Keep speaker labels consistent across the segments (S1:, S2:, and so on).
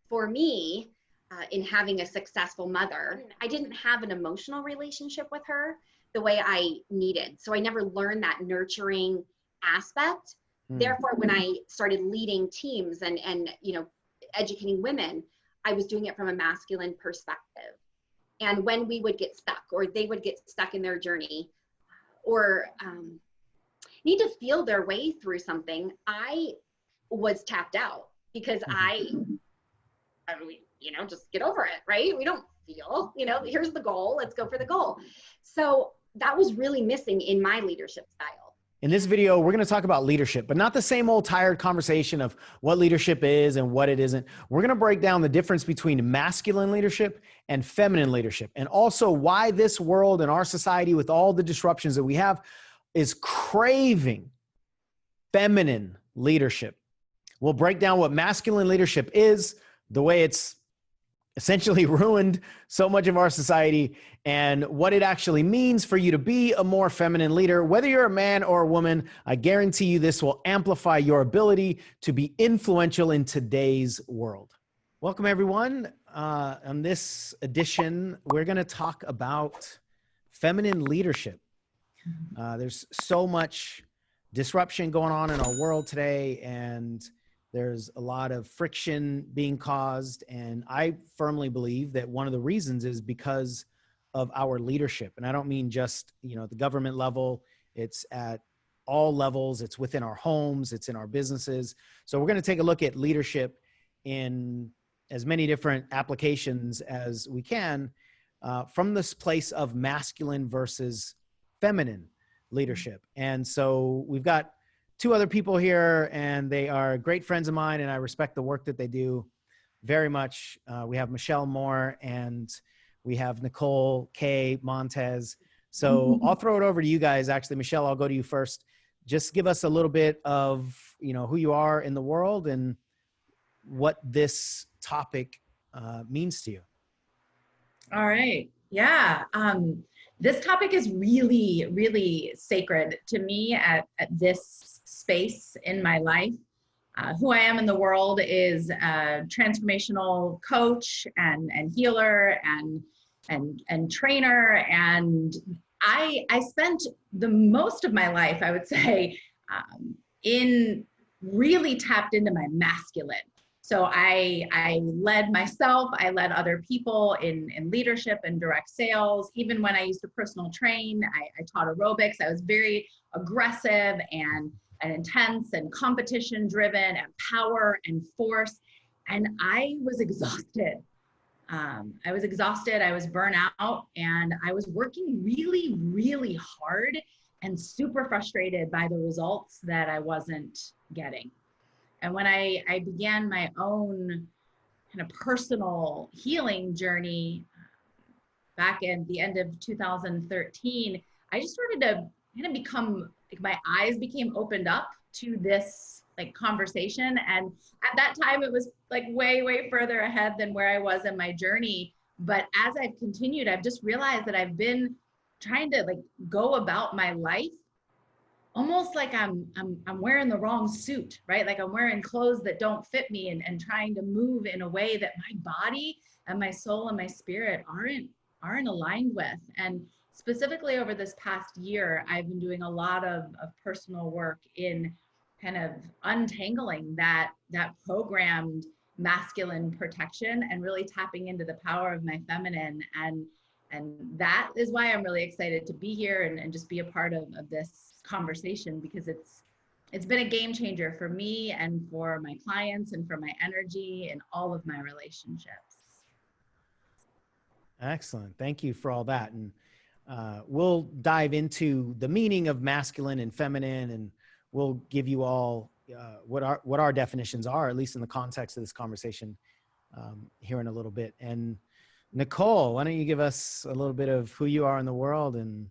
S1: for me, in having a successful mother, I didn't have an emotional relationship with her the way I needed. So I never learned that nurturing aspect. Therefore, when I started leading teams and educating women, I was doing it from a masculine perspective. And when we would get stuck, or they would get stuck in their journey, or need to feel their way through something, I was tapped out because I mean, just get over it, right? We don't feel, here's the goal, let's go for the goal. So that was really missing in my leadership style.
S2: In this video, we're going to talk about leadership, but not the same old tired conversation of what leadership is and what it isn't. We're going to break down the difference between masculine leadership and feminine leadership, and also why this world and our society, with all the disruptions that we have, is craving feminine leadership. We'll break down what masculine leadership is, the way it's essentially ruined so much of our society, and what it actually means for you to be a more feminine leader. Whether you're a man or a woman, I guarantee you this will amplify your ability to be influential in today's world. Welcome, everyone. On this edition, we're going to talk about feminine leadership. There's so much disruption going on in our world today, and there's a lot of friction being caused. And I firmly believe that one of the reasons is because of our leadership. And I don't mean just, at the government level, it's at all levels. It's within our homes, it's in our businesses. So we're going to take a look at leadership in as many different applications as we can, from this place of masculine versus feminine leadership. And so we've got two other people here, and they are great friends of mine, and I respect the work that they do very much. We have Michelle Moore, and we have Nicole K. Montez. So I'll throw it over to you guys. Actually, Michelle, I'll go to you first. Just give us a little bit of, who you are in the world and what this topic means to you.
S3: All right. Yeah. This topic is really, really sacred to me at this space in my life. Who I am in the world is a transformational coach and healer and trainer. And I spent the most of my life, I would say, in really tapped into my masculine. So I led myself, I led other people in leadership and direct sales. Even when I used to personal train, I taught aerobics. I was very aggressive and intense and competition driven and power and force. And I was exhausted. I was burnt out, and I was working really, really hard and super frustrated by the results that I wasn't getting. And when I began my own kind of personal healing journey back at the end of 2013, I just started to kind of become, like, my eyes became opened up to this conversation. And at that time, it was way, way further ahead than where I was in my journey. But as I've continued, I've just realized that I've been trying to go about my life almost like I'm wearing the wrong suit, right? Like I'm wearing clothes that don't fit me, and trying to move in a way that my body and my soul and my spirit aren't aligned with. And specifically over this past year, I've been doing a lot of personal work in kind of untangling that programmed masculine protection and really tapping into the power of my feminine. And that is why I'm really excited to be here and just be a part of this conversation, because it's been a game changer for me and for my clients and for my energy and all of my relationships.
S2: Excellent. Thank you for all that. And we'll dive into the meaning of masculine and feminine, and we'll give you all what our definitions are, at least in the context of this conversation, here in a little bit. And Nicole, why don't you give us a little bit of who you are in the world and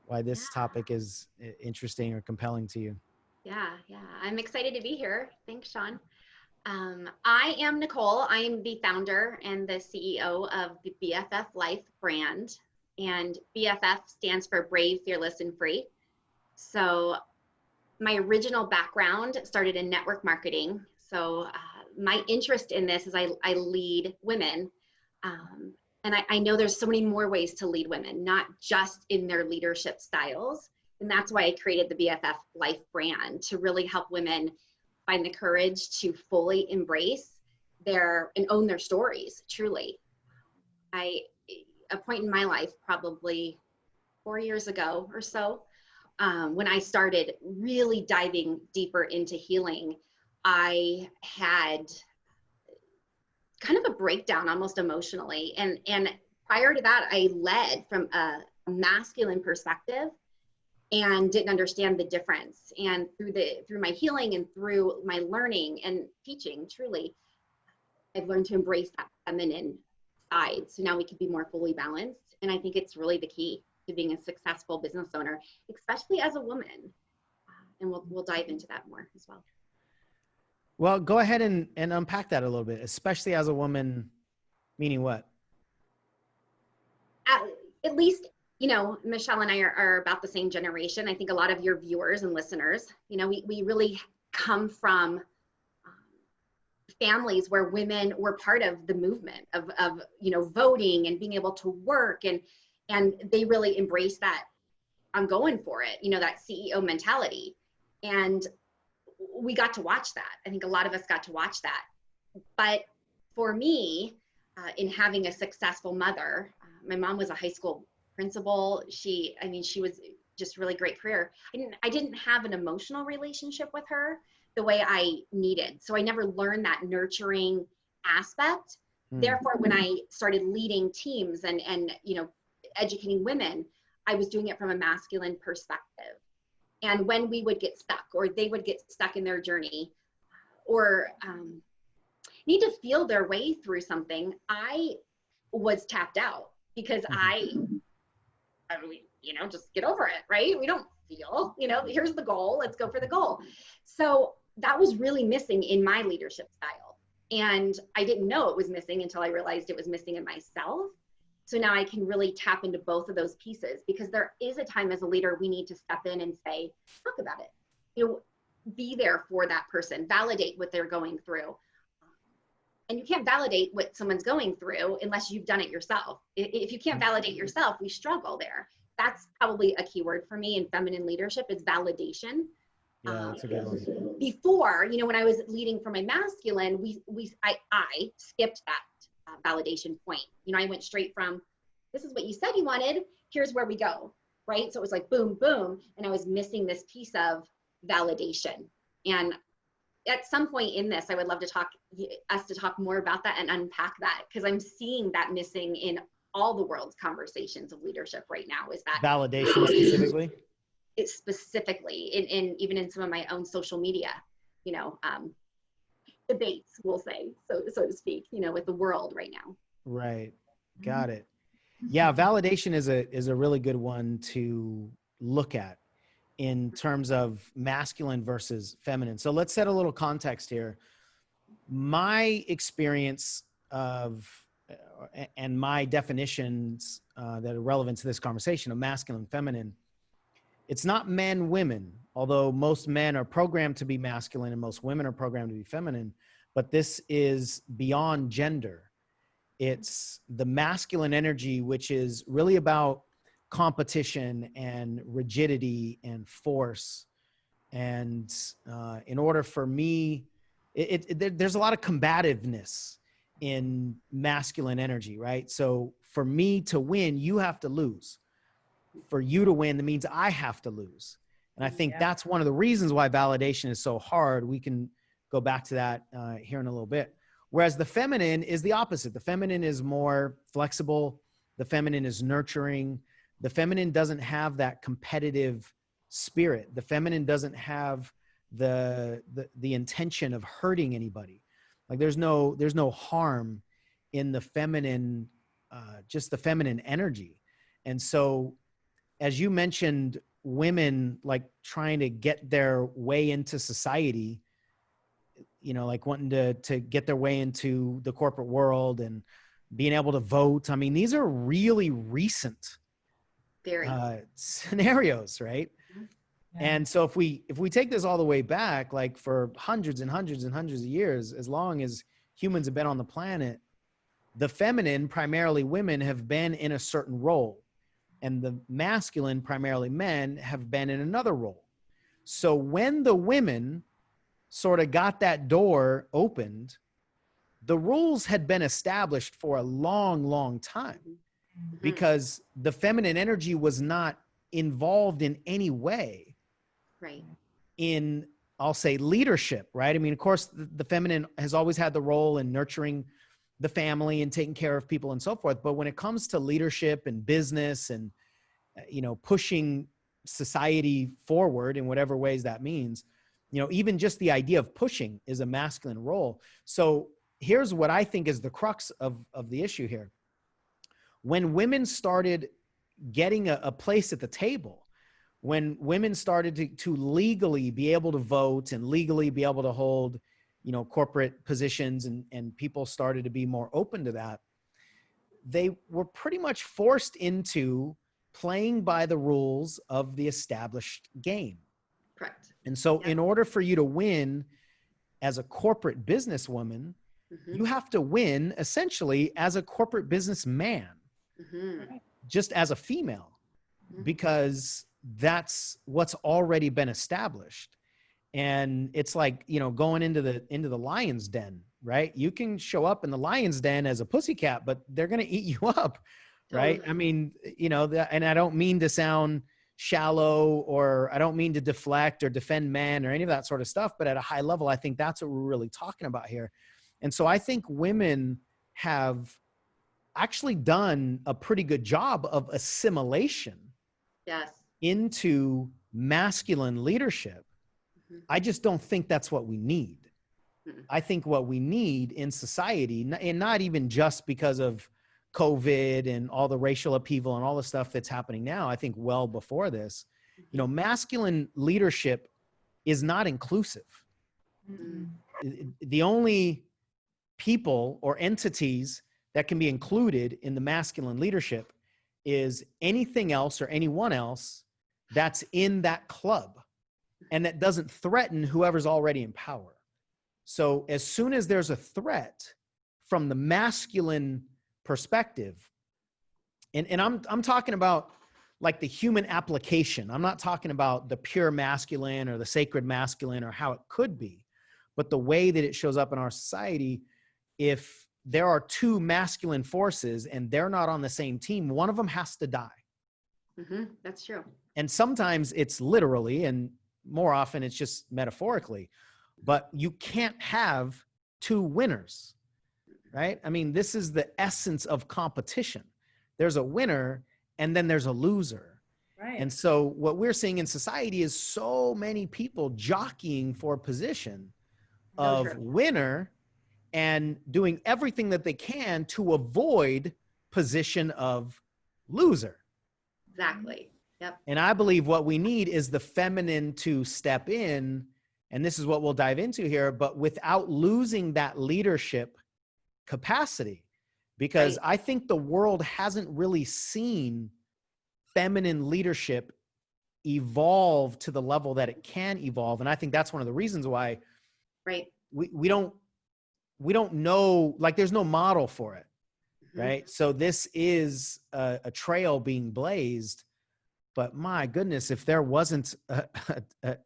S2: why this topic is interesting or compelling to you?
S1: Yeah. I'm excited to be here. Thanks, Sean. I am Nicole. I am the founder and the CEO of the BFF Life brand. And BFF stands for Brave, Fearless, and Free. So my original background started in network marketing. So my interest in this is I lead women. And I know there's so many more ways to lead women, not just in their leadership styles. And that's why I created the BFF Life brand, to really help women find the courage to fully embrace and own their stories, truly. A point in my life, probably 4 years ago or so, when I started really diving deeper into healing, I had kind of a breakdown almost emotionally. And prior to that, I led from a masculine perspective and didn't understand the difference. And through my healing and through my learning and teaching, truly, I've learned to embrace that feminine side. So now we can be more fully balanced. And I think it's really the key to being a successful business owner, especially as a woman. And we'll dive into that more as well.
S2: Well, go ahead and unpack that a little bit, especially as a woman, meaning what?
S1: At least, Michelle and I are about the same generation. I think a lot of your viewers and listeners, we really come from families where women were part of the movement of voting and being able to work, and they really embrace that. I'm going for it, that CEO mentality. And we got to watch that. I think a lot of us got to watch that. But for me, in having a successful mother, my mom was a high school principal. She was just really great career. I didn't have an emotional relationship with her the way I needed. So I never learned that nurturing aspect. Therefore, when I started leading teams and educating women, I was doing it from a masculine perspective. And when we would get stuck, or they would get stuck in their journey, or need to feel their way through something, I was tapped out because just get over it, right? We don't feel, here's the goal, let's go for the goal. So that was really missing in my leadership style. And I didn't know it was missing until I realized it was missing in myself. So now I can really tap into both of those pieces, because there is a time as a leader we need to step in and say, talk about it. Be there for that person, validate what they're going through. And you can't validate what someone's going through unless you've done it yourself. If you can't validate yourself, we struggle there. That's probably a key word for me in feminine leadership, is validation.
S2: Yeah, that's a good one.
S1: Before, when I was leading from my masculine, I skipped that validation point. I went straight from, this is what you said you wanted, here's where we go, right? So it was like boom, boom, and I was missing this piece of validation. And at some point in this, I would love to talk more about that and unpack that, because I'm seeing that missing in all the world's conversations of leadership right now. Is that
S2: validation specifically?
S1: It's specifically in even in some of my own social media, debates, we'll say, so to speak, with the world right now.
S2: Right. Got it. Yeah. Validation is a really good one to look at in terms of masculine versus feminine. So let's set a little context here. My experience and my definitions that are relevant to this conversation of masculine, feminine, it's not men, women, although most men are programmed to be masculine and most women are programmed to be feminine, but this is beyond gender. It's the masculine energy, which is really about competition and rigidity and force. And in order for me, there's a lot of combativeness in masculine energy, right? So for me to win, you have to lose. For you to win, that means I have to lose. And I think that's one of the reasons why validation is so hard. We can go back to that here in a little bit. Whereas the feminine is the opposite. The feminine is more flexible. The feminine is nurturing. The feminine doesn't have that competitive spirit. The feminine doesn't have the intention of hurting anybody. Like there's no harm in the feminine, just the feminine energy. And so, as you mentioned, women like trying to get their way into society, like wanting to get their way into the corporate world and being able to vote. I mean, these are really recent scenarios, right? And so if we take this all the way back, like for hundreds and hundreds and hundreds of years, as long as humans have been on the planet, the feminine, primarily women, have been in a certain role, and the masculine, primarily men, have been in another role. So when the women sort of got that door opened, the rules had been established for a long, long time, because the feminine energy was not involved in any way in, I'll say, leadership, right? I mean, of course, the feminine has always had the role in nurturing the family and taking care of people and so forth. But when it comes to leadership and business and, pushing society forward in whatever ways that means, even just the idea of pushing is a masculine role. So here's what I think is the crux of the issue here. When women started getting a place at the table, when women started to legally be able to vote and legally be able to hold, corporate positions, and people started to be more open to that, they were pretty much forced into playing by the rules of the established game.
S1: Correct.
S2: And so in order for you to win as a corporate businesswoman, you have to win essentially as a corporate businessman, just as a female, because that's what's already been established. And it's like, going into the lion's den, right? You can show up in the lion's den as a pussycat, but they're going to eat you up, right? I mean, and I don't mean to sound shallow, or I don't mean to deflect or defend men or any of that sort of stuff, but at a high level, I think that's what we're really talking about here. And so I think women have actually done a pretty good job of assimilation into masculine leadership. I just don't think that's what we need. I think what we need in society, and not even just because of COVID and all the racial upheaval and all the stuff that's happening now, I think well before this, masculine leadership is not inclusive. The only people or entities that can be included in the masculine leadership is anything else or anyone else that's in that club and that doesn't threaten whoever's already in power. So as soon as there's a threat from the masculine perspective, and I'm talking about like the human application. I'm not talking about the pure masculine or the sacred masculine or how it could be, but the way that it shows up in our society. If there are two masculine forces and they're not on the same team, one of them has to die.
S1: That's true.
S2: And sometimes it's literally, and more often it's just metaphorically, but you can't have two winners, right? I mean, this is the essence of competition. There's a winner and then there's a loser.
S3: Right.
S2: And so what we're seeing in society is so many people jockeying for a position of winner and doing everything that they can to avoid position of loser.
S1: Exactly. Yep.
S2: And I believe what we need is the feminine to step in, and this is what we'll dive into here, but without losing that leadership capacity, because I think the world hasn't really seen feminine leadership evolve to the level that it can evolve. And I think that's one of the reasons why we don't know, like there's no model for it, right? So this is a trail being blazed, but my goodness, if there wasn't, if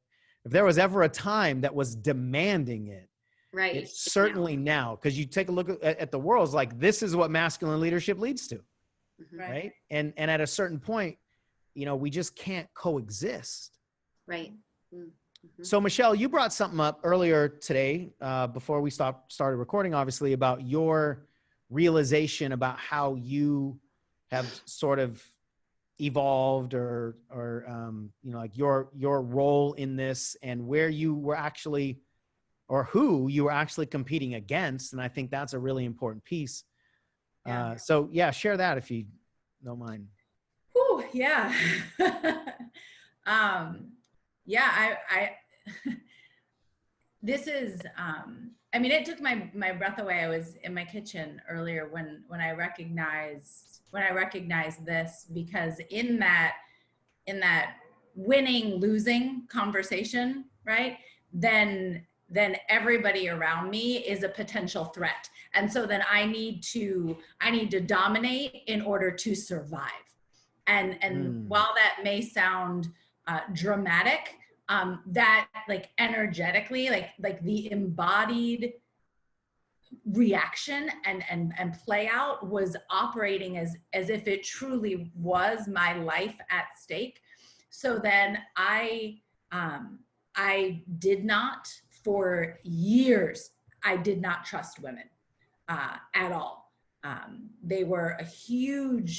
S2: there was ever a time that was demanding it, it's certainly now. Because you take a look at the world, it's like, this is what masculine leadership leads to, right? And at a certain point, we just can't coexist.
S1: Right.
S2: So Michelle, you brought something up earlier today, before we started recording, obviously, about your realization about how you have sort of evolved or like your role in this and where you were actually, or who you were actually competing against. And I think that's a really important piece. So yeah, share that if you don't mind.
S3: Whew, yeah. This is, I mean, it took my breath away. I was in my kitchen earlier when I recognized this, because in that winning, losing conversation, right? Then everybody around me is a potential threat. And so then I need to dominate in order to survive. And while that may sound dramatic, that like energetically, like the embodied reaction and play out was operating as if it truly was my life at stake. So then I did not, for years, I did not trust women at all. They were a threat.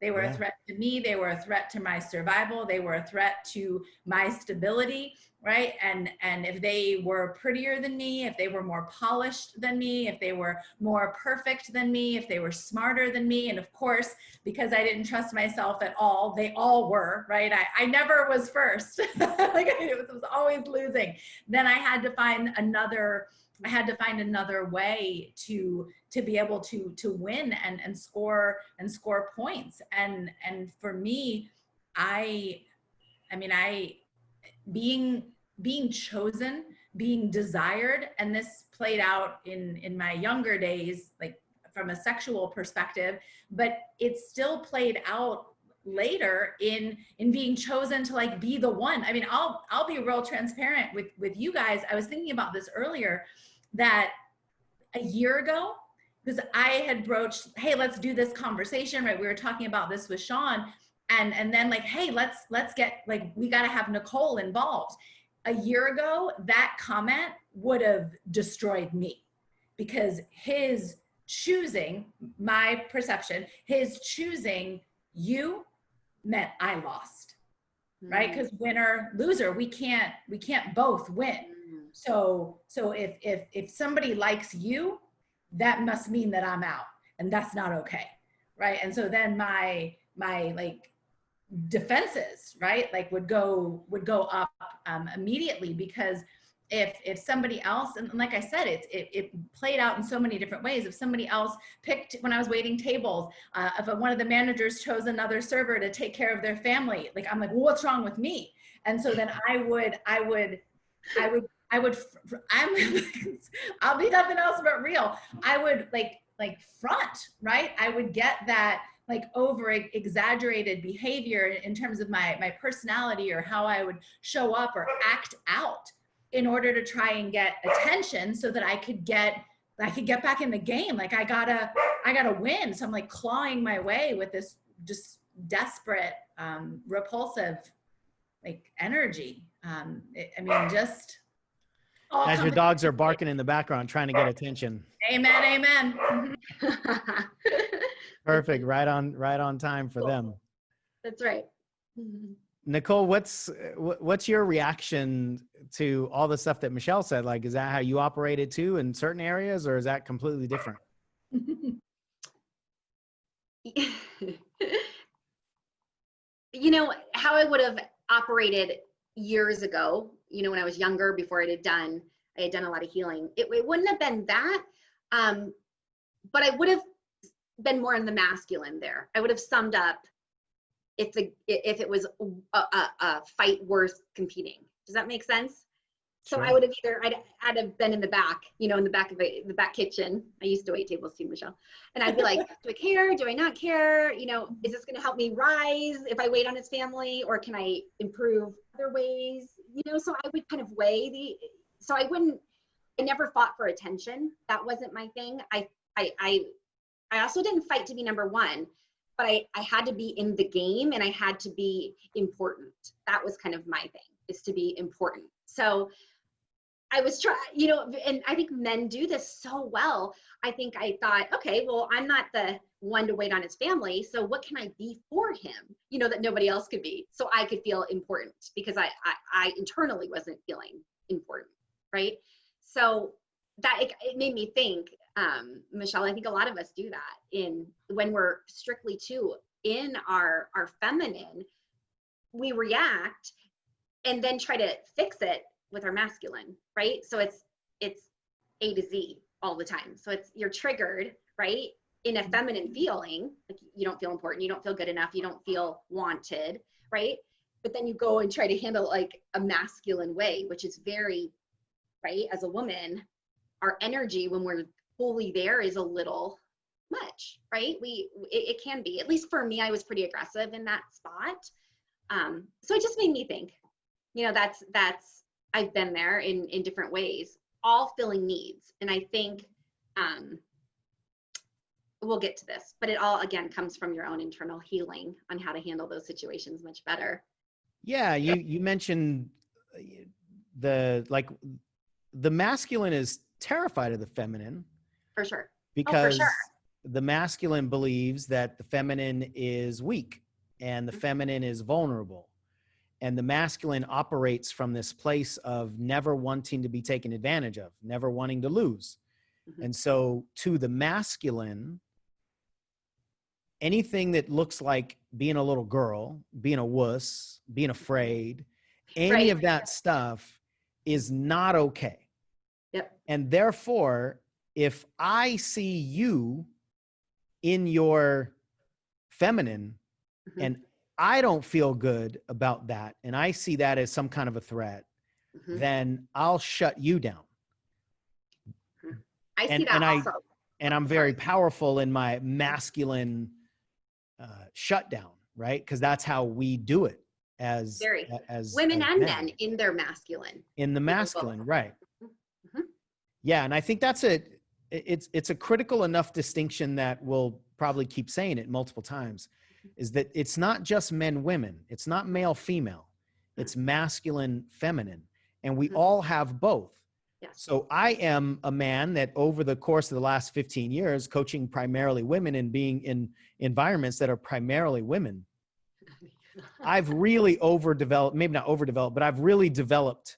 S3: They were a threat to me. They were a threat to my survival. They were a threat to my stability, right? And if they were prettier than me, if they were more polished than me, if they were more perfect than me, if they were smarter than me, and of course, because I didn't trust myself at all, they all were, right? I never was first. Like it was always losing. Then I had to find another way to be able to win and score points. And for me, being chosen, being desired, and this played out in my younger days, like from a sexual perspective, but it still played out later in being chosen to like be the one. I mean, I'll be real transparent with you guys. I was thinking about this earlier, that a year ago, because I had broached, hey, let's do this conversation, right? We were talking about this with Sean, and then like, hey, let's get, like, we got to have Nicole involved. A year ago, that comment would have destroyed me, because his choosing, my perception, his choosing you meant I lost, right? Because winner, loser, we can't both win. So if somebody likes you, that must mean that I'm out, and that's not okay, right? And so then my like defenses, right, like would go up immediately, because if somebody else, and like I said, it played out in so many different ways. If somebody else picked, when I was waiting tables, if one of the managers chose another server to take care of their family, like I'm like, well, what's wrong with me? And so then I'll be nothing else but real. I would like front, right? I would get that like over exaggerated behavior in terms of my personality, or how I would show up or act out, in order to try and get attention, so that I could get back in the game. Like I gotta win. So I'm like clawing my way with this just desperate, repulsive, like energy. Just
S2: as your dogs are barking in the background trying to get attention.
S3: Amen.
S2: Perfect. Right on time for them.
S1: That's right.
S2: Nicole, what's your reaction to all the stuff that Michelle said? Like, is that how you operated too in certain areas, or is that completely different?
S1: You know, how I would have operated years ago, you know, when I was younger, before I had done a lot of healing, it wouldn't have been that, but I would have been more in the masculine there. I would have summed up if it was a fight worth competing. Does that make sense? So sure. I would have I'd have been in the back, you know, in the back of the back kitchen. I used to wait tables too, Michelle. And I'd be like, do I care? Do I not care? You know, is this going to help me rise if I wait on his family, or can I improve other ways? You know, so I would kind of weigh I never fought for attention. That wasn't my thing. I also didn't fight to be number one, but I had to be in the game, and I had to be important. That was kind of my thing, is to be important. So I was trying, you know, and I think men do this so well. I think I thought, okay, well, I'm not the one to wait on his family, so what can I be for him, you know, that nobody else could be, so I could feel important, because I internally wasn't feeling important, right? So that it made me think, Michelle, I think a lot of us do that when we're strictly in our feminine, we react and then try to fix it with our masculine, right? So it's A to Z all the time. So you're triggered, right? in a feminine feeling, like you don't feel important, you don't feel good enough, you don't feel wanted, right? But then you go and try to handle like a masculine way, which is very, right, as a woman, our energy when we're fully there is a little much, right? It can be, at least for me, I was pretty aggressive in that spot. So it just made me think, you know, that's I've been there in different ways, all filling needs. And I think we'll get to this, but it all again comes from your own internal healing on how to handle those situations much better.
S2: Yeah, you mentioned the masculine is terrified of the feminine.
S1: For sure.
S2: Because the masculine believes that the feminine is weak and the feminine is vulnerable. And the masculine operates from this place of never wanting to be taken advantage of, never wanting to lose. Mm-hmm. And so to the masculine, anything that looks like being a little girl, being a wuss, being afraid, any of that stuff is not okay.
S1: Yep.
S2: And therefore, if I see you in your feminine and I don't feel good about that, and I see that as some kind of a threat, then I'll shut you down.
S1: I see that also.
S2: And I'm very powerful in my masculine shutdown, right? Because that's how we do it as
S1: women and men in their masculine.
S2: In the masculine, right? Yeah, and I think that's it's a critical enough distinction that we'll probably keep saying it multiple times, is that it's not just men, women. It's not male, female. It's masculine, feminine. And we all have both.
S1: Yes.
S2: So I am a man that over the course of the last 15 years, coaching primarily women and being in environments that are primarily women, I've really maybe not overdeveloped, but I've really developed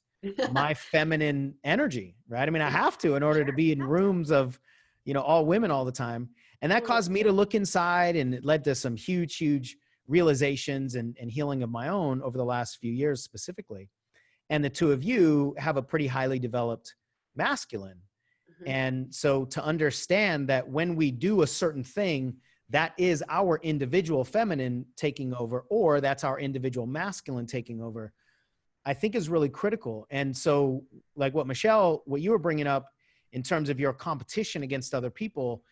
S2: my feminine energy, right? I mean, I have to in order to be in rooms of, all women all the time. And that caused me to look inside, and it led to some huge, huge realizations and healing of my own over the last few years specifically. And the two of you have a pretty highly developed masculine. And so to understand that when we do a certain thing, that is our individual feminine taking over, or that's our individual masculine taking over, I think is really critical. And so like what you were bringing up in terms of your competition against other people,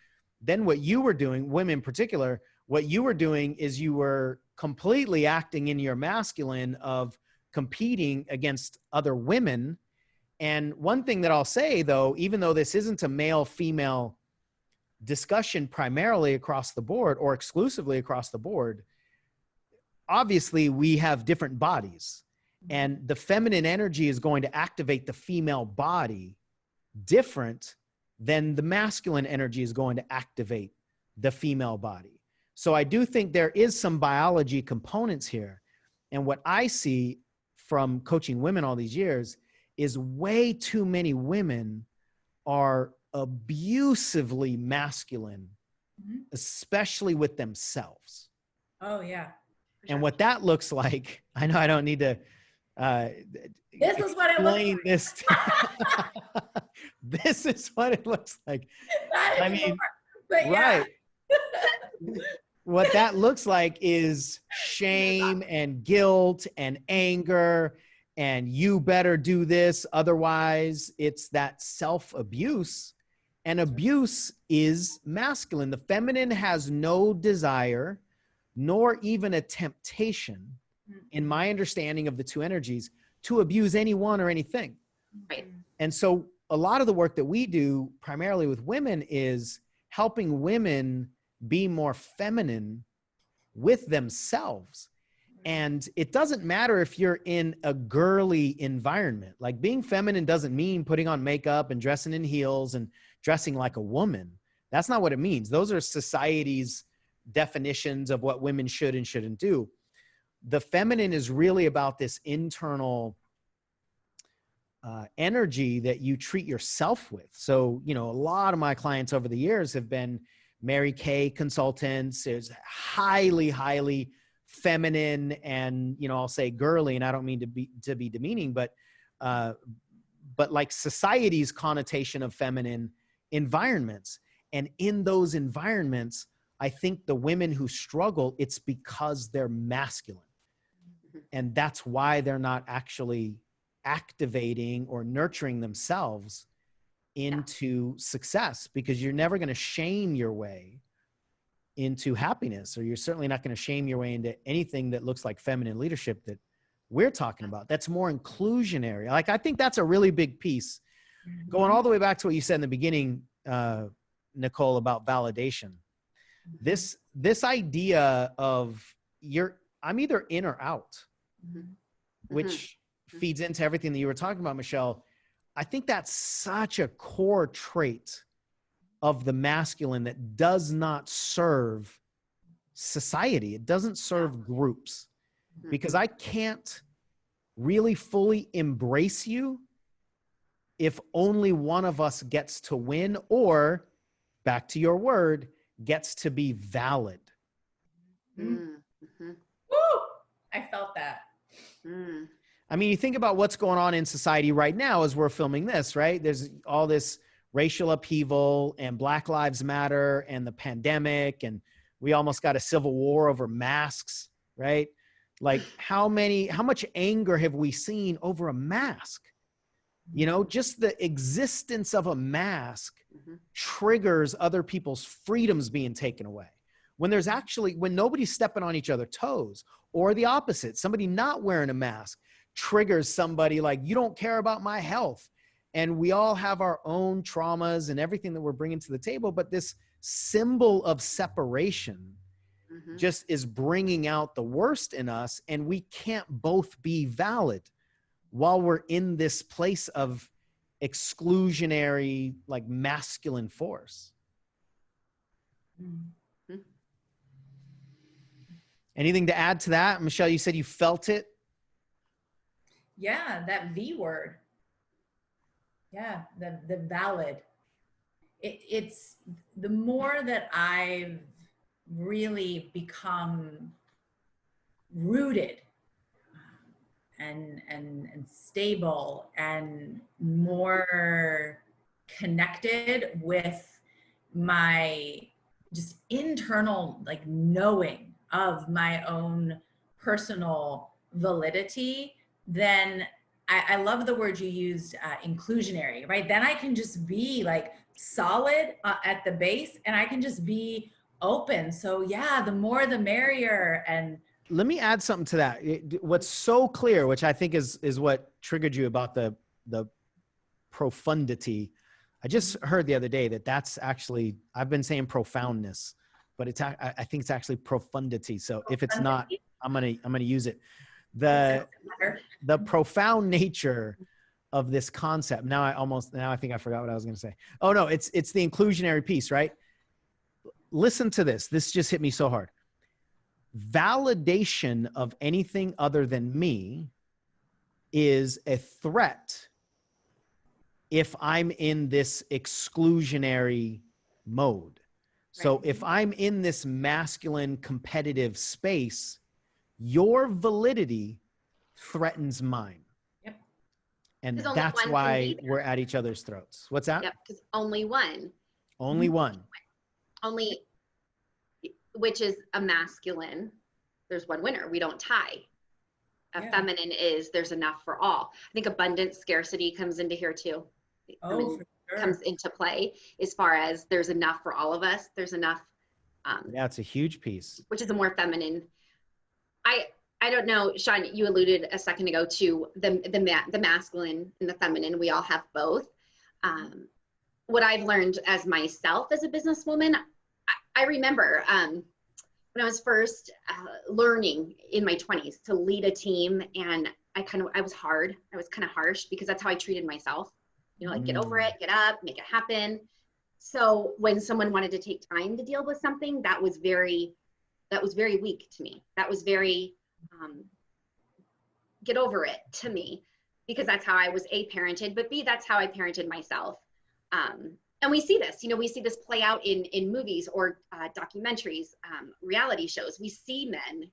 S2: then what you were doing, women in particular, what you were doing is you were completely acting in your masculine of competing against other women. And one thing that I'll say though, even though this isn't a male-female discussion primarily across the board or exclusively across the board, obviously we have different bodies. And the feminine energy is going to activate the female body different than the masculine energy is going to activate the female body. So I do think there is some biology components here. And what I see from coaching women all these years is way too many women are abusively masculine, especially with themselves.
S3: Oh, yeah.
S2: And what that looks like, I know I don't need to
S3: this is what it looks like.
S2: This is what it looks like.
S3: I mean, but yeah.
S2: Right. What that looks like is shame and guilt and anger and you better do this, otherwise it's that self-abuse. And abuse is masculine. The feminine has no desire, nor even a temptation, in my understanding of the two energies, to abuse anyone or anything.
S1: Right.
S2: And so a lot of the work that we do primarily with women is helping women be more feminine with themselves. And it doesn't matter if you're in a girly environment. Like being feminine doesn't mean putting on makeup and dressing in heels and dressing like a woman. That's not what it means. Those are society's definitions of what women should and shouldn't do. The feminine is really about this internal energy that you treat yourself with. So, a lot of my clients over the years have been Mary Kay consultants. It's highly, highly feminine and, I'll say girly, and I don't mean to be demeaning, but like society's connotation of feminine environments. And in those environments, I think the women who struggle, it's because they're masculine. And that's why they're not actually activating or nurturing themselves into success, because you're never going to shame your way into happiness, or you're certainly not going to shame your way into anything that looks like feminine leadership that we're talking about. That's more inclusionary. Like, I think that's a really big piece. Going all the way back to what you said in the beginning, Nicole, about validation. This idea of I'm either in or out, which feeds into everything that you were talking about, Michelle. I think that's such a core trait of the masculine that does not serve society. It doesn't serve groups, because I can't really fully embrace you if only one of us gets to win, or, back to your word, gets to be valid.
S3: Woo! I felt that.
S2: I mean, you think about what's going on in society right now as we're filming this, right? There's all this racial upheaval and Black Lives Matter and the pandemic, and we almost got a civil war over masks, right? Like, how much anger have we seen over a mask? You know, just the existence of a mask triggers other people's freedoms being taken away. When nobody's stepping on each other's toes, or the opposite, somebody not wearing a mask triggers somebody like, you don't care about my health. And we all have our own traumas and everything that we're bringing to the table. But this symbol of separation just is bringing out the worst in us. And we can't both be valid while we're in this place of exclusionary, like, masculine force. Anything to add to that? Michelle, you said you felt it.
S3: Yeah, that V word. Yeah, the valid. It's the more that I've really become rooted and stable and more connected with my just internal, like, knowing of my own personal validity, then I love the word you used, inclusionary, right? Then I can just be like solid at the base, and I can just be open. So yeah, the more the merrier. And
S2: let me add something to that. What's so clear, which I think is what triggered you about the profundity. I just heard the other day that's actually, I've been saying profoundness, but I think it's actually profundity. So if it's not, I'm gonna use it. The profound nature of this concept. Now I think I forgot what I was going to say. Oh no, it's the inclusionary piece, right? Listen to this. This just hit me so hard. Validation of anything other than me is a threat if I'm in this exclusionary mode. So if I'm in this masculine competitive space, your validity threatens mine.
S1: Yep.
S2: And that's why we're at each other's throats. What's that?
S1: Yep, because only one.
S2: Only one.
S1: Only, which is a masculine. There's one winner. We don't tie. A feminine is there's enough for all. I think abundance, scarcity comes into here too.
S3: For sure.
S1: Comes into play as far as there's enough for all of us. There's enough.
S2: Yeah, it's a huge piece.
S1: Which is a more feminine. I don't know, Sean, you alluded a second ago to the masculine and the feminine. We all have both. What I've learned as myself as a businesswoman, I remember when I was first learning in my 20s to lead a team, and I was hard. I was kind of harsh because that's how I treated myself. You know, like get over it, get up, make it happen. So when someone wanted to take time to deal with something, that was very weak to me. That was very get over it to me, because that's how I was parented, but B, that's how I parented myself. And we see this, we see this play out in movies or documentaries, reality shows. We see men,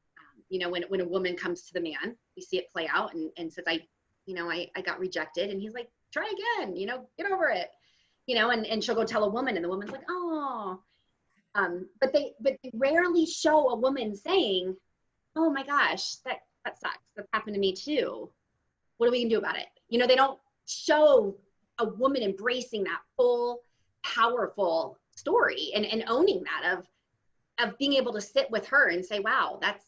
S1: when a woman comes to the man, we see it play out and says, I got rejected. And he's like, try again, get over it, and she'll go tell a woman, and the woman's like, oh, oh. But they rarely show a woman saying, oh my gosh, that sucks. That's happened to me too. What are we gonna do about it? You know, they don't show a woman embracing that full, powerful story and owning that of being able to sit with her and say, wow, that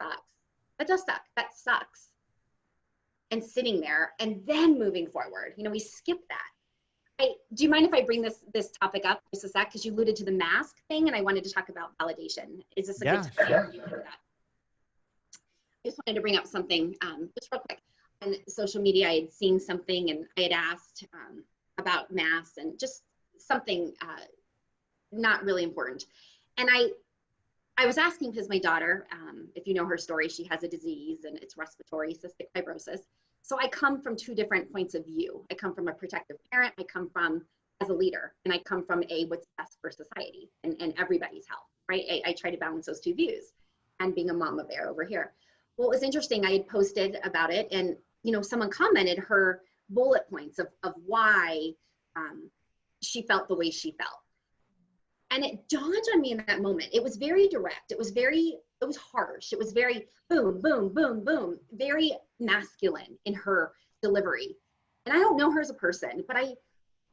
S1: sucks. That does suck. That sucks. And sitting there and then moving forward. You know, we skip that. Do you mind if I bring this topic up just a sec? Because you alluded to the mask thing, and I wanted to talk about validation. Is this a good time for that? I just wanted to bring up something just real quick. On social media, I had seen something, and I had asked about masks and just something not really important. And I was asking because my daughter, if you know her story, she has a disease, and it's respiratory cystic fibrosis. So I come from two different points of view. I come from a protective parent. I come from as a leader, and I come from what's best for society and everybody's health, right? I try to balance those two views, and being a mama bear over here. Well, it was interesting. I had posted about it, and someone commented her bullet points of why she felt the way she felt. And it dawned on me in that moment. It was very direct. It was harsh. It was very boom, boom, boom, boom, very masculine in her delivery. And I don't know her as a person, but I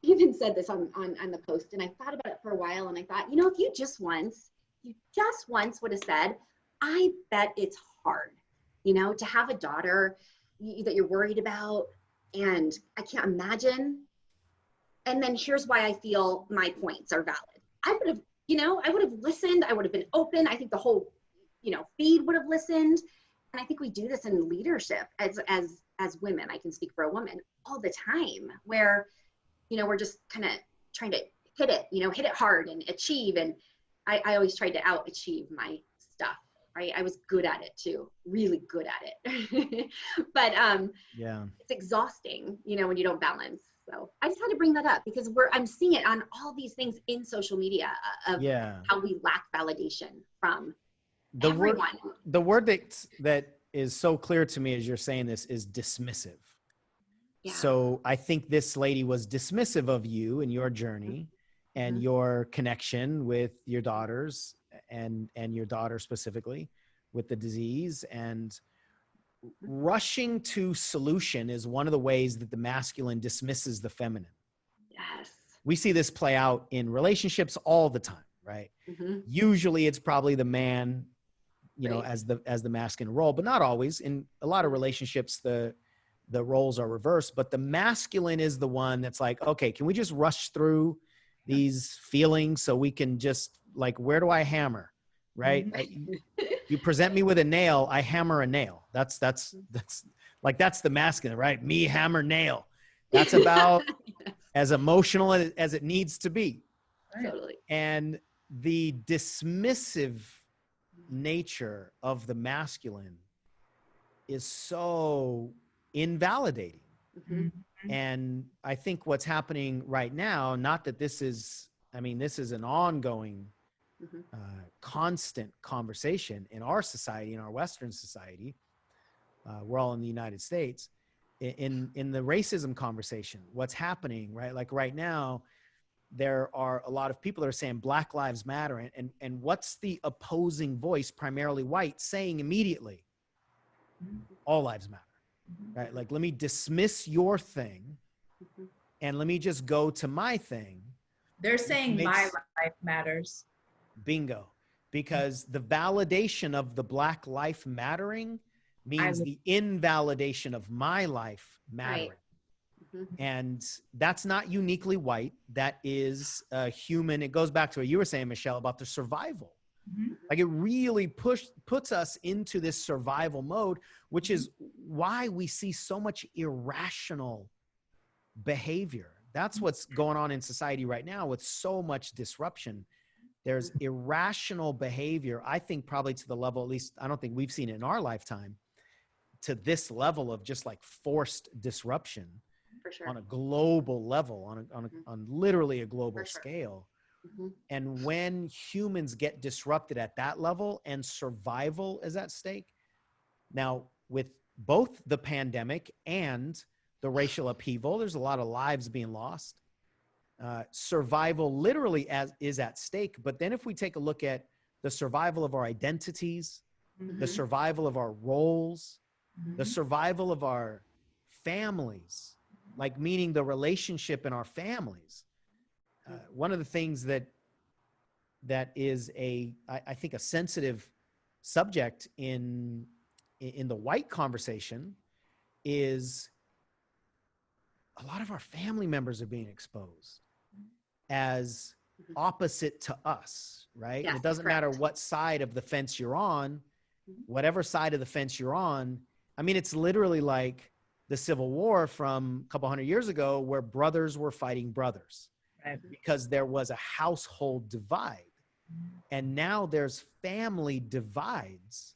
S1: even said this on the post, and I thought about it for a while, and I thought, if you just once would have said, I bet it's hard, to have a daughter that you're worried about, and I can't imagine. And then here's why I feel my points are valid. I would have listened. I would have been open. I think the whole, feed would have listened. And I think we do this in leadership as women. I can speak for a woman all the time where, we're just kind of trying to hit it hard and achieve. And I always tried to out-achieve my stuff, right? I was good at it too, really good at it. But it's exhausting, when you don't balance. So I just had to bring that up because I'm seeing it on all these things in social media of how we lack validation from everyone.
S2: The word that is so clear to me as you're saying this is dismissive. Yeah. So I think this lady was dismissive of you and your journey and your connection with your daughters and your daughter specifically with the disease, and rushing to solution is one of the ways that the masculine dismisses the feminine.
S1: Yes.
S2: We see this play out in relationships all the time, right? Mm-hmm. Usually it's probably the man, right, as the masculine role, but not always. In a lot of relationships, the roles are reversed, but the masculine is the one that's like, okay, can we just rush through these feelings so we can just where do I hammer? Right? You present me with a nail, I hammer a nail. That's the masculine, right? Me hammer nail. That's about as emotional as it needs to be.
S1: Totally.
S2: And the dismissive nature of the masculine is so invalidating. Mm-hmm. And I think what's happening right now, not that this is an ongoing constant conversation in our society, in our Western society. We're all in the United States. In the racism conversation, what's happening, right? Like right now, there are a lot of people that are saying Black Lives Matter. And what's the opposing voice, primarily white, saying immediately? All lives matter, right? Like, let me dismiss your thing and let me just go to my thing.
S3: They're saying my life matters.
S2: Bingo. Because the validation of the Black life mattering means the invalidation of my life mattering. Right. Mm-hmm. And that's not uniquely white. That is human. It goes back to what you were saying, Michelle, about the survival. Mm-hmm. Like, it really puts us into this survival mode, which is why we see so much irrational behavior. That's what's going on in society right now with so much disruption. There's irrational behavior, I think probably to the level, at least I don't think we've seen it in our lifetime, to this level of just like forced disruption. For sure. On a global level, on literally a global scale. Mm-hmm. And when humans get disrupted at that level and survival is at stake, now with both the pandemic and the racial upheaval, there's a lot of lives being lost. survival literally is at stake. But then if we take a look at the survival of our identities, the survival of our roles, the survival of our families, like meaning the relationship in our families. One of the things that is I think a sensitive subject in the white conversation is a lot of our family members are being exposed as opposite to us, right?
S1: Yes,
S2: it doesn't matter what side of the fence you're on, whatever side of the fence you're on. I mean, it's literally like the Civil War from a couple hundred years ago where brothers were fighting brothers, right? Because there was a household divide. And now there's family divides,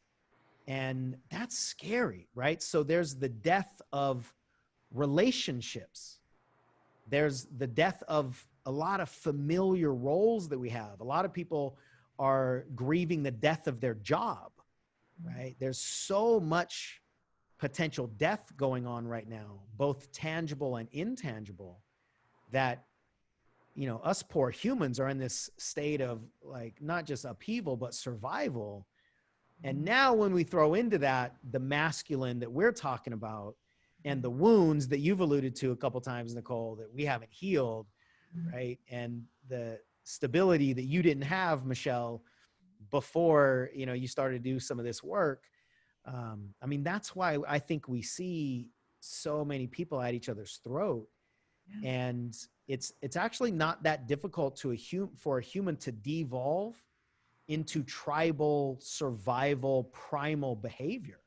S2: and that's scary, right? So there's the death of relationships. There's the death of a lot of familiar roles that we have. A lot of people are grieving the death of their job, right? There's so much potential death going on right now, both tangible and intangible, that, you know, us poor humans are in this state of like, not just upheaval, but survival. And now when we throw into that, the masculine that we're talking about and the wounds that you've alluded to a couple times, Nicole, that we haven't healed, right? And the stability that you didn't have, Michelle, before, you know, you started to do some of this work. I mean, that's why I think we see so many people at each other's throat. Yeah. And it's actually not that difficult for a human to devolve into tribal survival primal behavior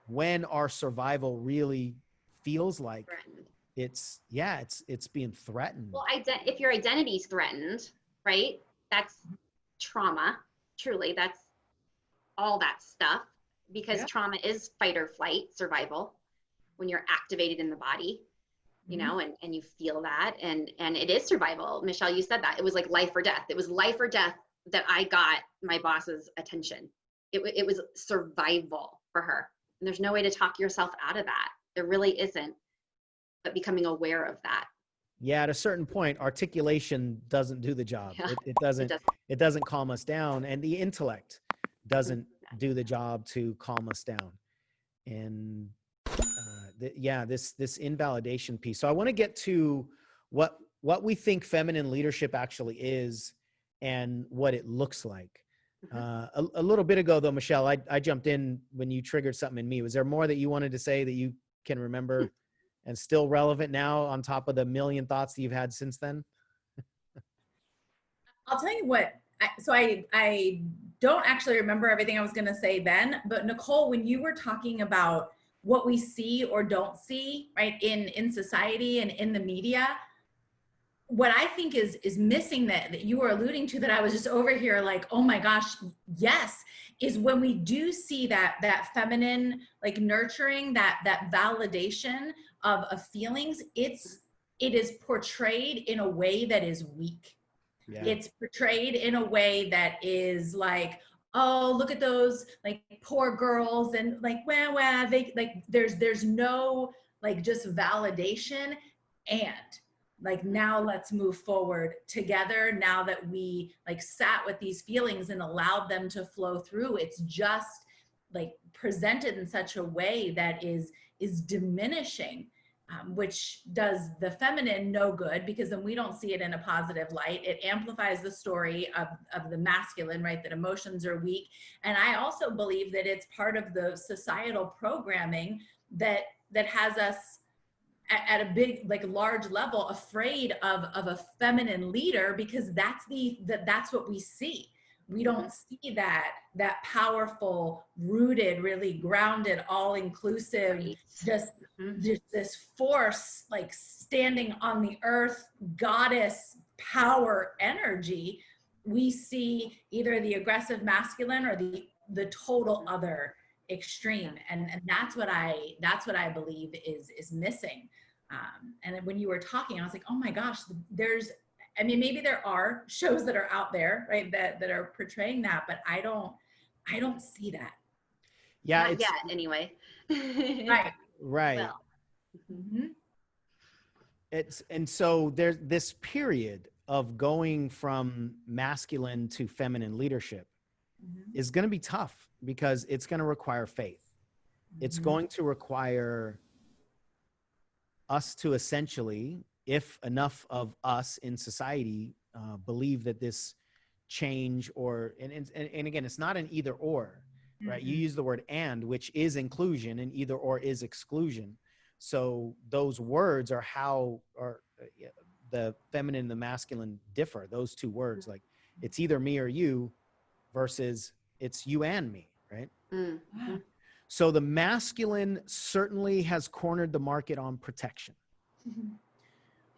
S2: when our survival really feels like
S1: threatened.
S2: It's being threatened.
S1: Well, if your identity is threatened, right, that's trauma. Truly, that's all that stuff, because trauma is fight or flight survival when you're activated in the body, you know, and you feel that, and it is survival. Michelle, you said that it was like life or death. It was life or death that I got my boss's attention. It was survival for her, and there's no way to talk yourself out of that. There really isn't, but becoming aware of that.
S2: Yeah, at a certain point, articulation doesn't do the job. Yeah. It doesn't calm us down, and the intellect doesn't do the job to calm us down. And this invalidation piece. So I want to get to what we think feminine leadership actually is and what it looks like. A little bit ago, though, Michelle, I jumped in when you triggered something in me. Was there more that you wanted to say that you can remember and still relevant now on top of the million thoughts that you've had since then?
S3: I'll tell you what, I don't actually remember everything I was going to say then, but Nicole, when you were talking about what we see or don't see, right, in society and in the media, what I think is missing that you were alluding to, that I was just over here like, oh my gosh, yes, is when we do see that feminine, like nurturing, that validation of feelings, it is portrayed in a way that is weak. Yeah. It's portrayed in a way that is like, oh, look at those like poor girls, and like, wah, they like, there's no like just validation, and like, now let's move forward together. Now that we like sat with these feelings and allowed them to flow through, it's just like presented in such a way that is diminishing, which does the feminine no good, because then we don't see it in a positive light. It amplifies the story of the masculine, right? That emotions are weak. And I also believe that it's part of the societal programming that has us at a big, like large level, afraid of a feminine leader, because that's what we see. We don't see that powerful, rooted, really grounded, all-inclusive, just this force, like standing on the earth, goddess power energy. We see either the aggressive masculine or the total other extreme, and that's what I believe is missing. And when you were talking, I was like, oh my gosh, maybe there are shows that are out there, right, that are portraying that, but I don't see that.
S2: Yeah,
S1: not yet, anyway.
S3: Right.
S2: Well. And so there's this period of going from masculine to feminine leadership is going to be tough because it's going to require faith. It's going to require us to essentially, if enough of us in society believe that this change and again, it's not an either or, right? You use the word and, which is inclusion, and either or is exclusion. So those words are how the feminine and the masculine differ. Those two words, like it's either me or you versus it's you and me, right?
S1: Mm-hmm.
S2: So the masculine certainly has cornered the market on protection.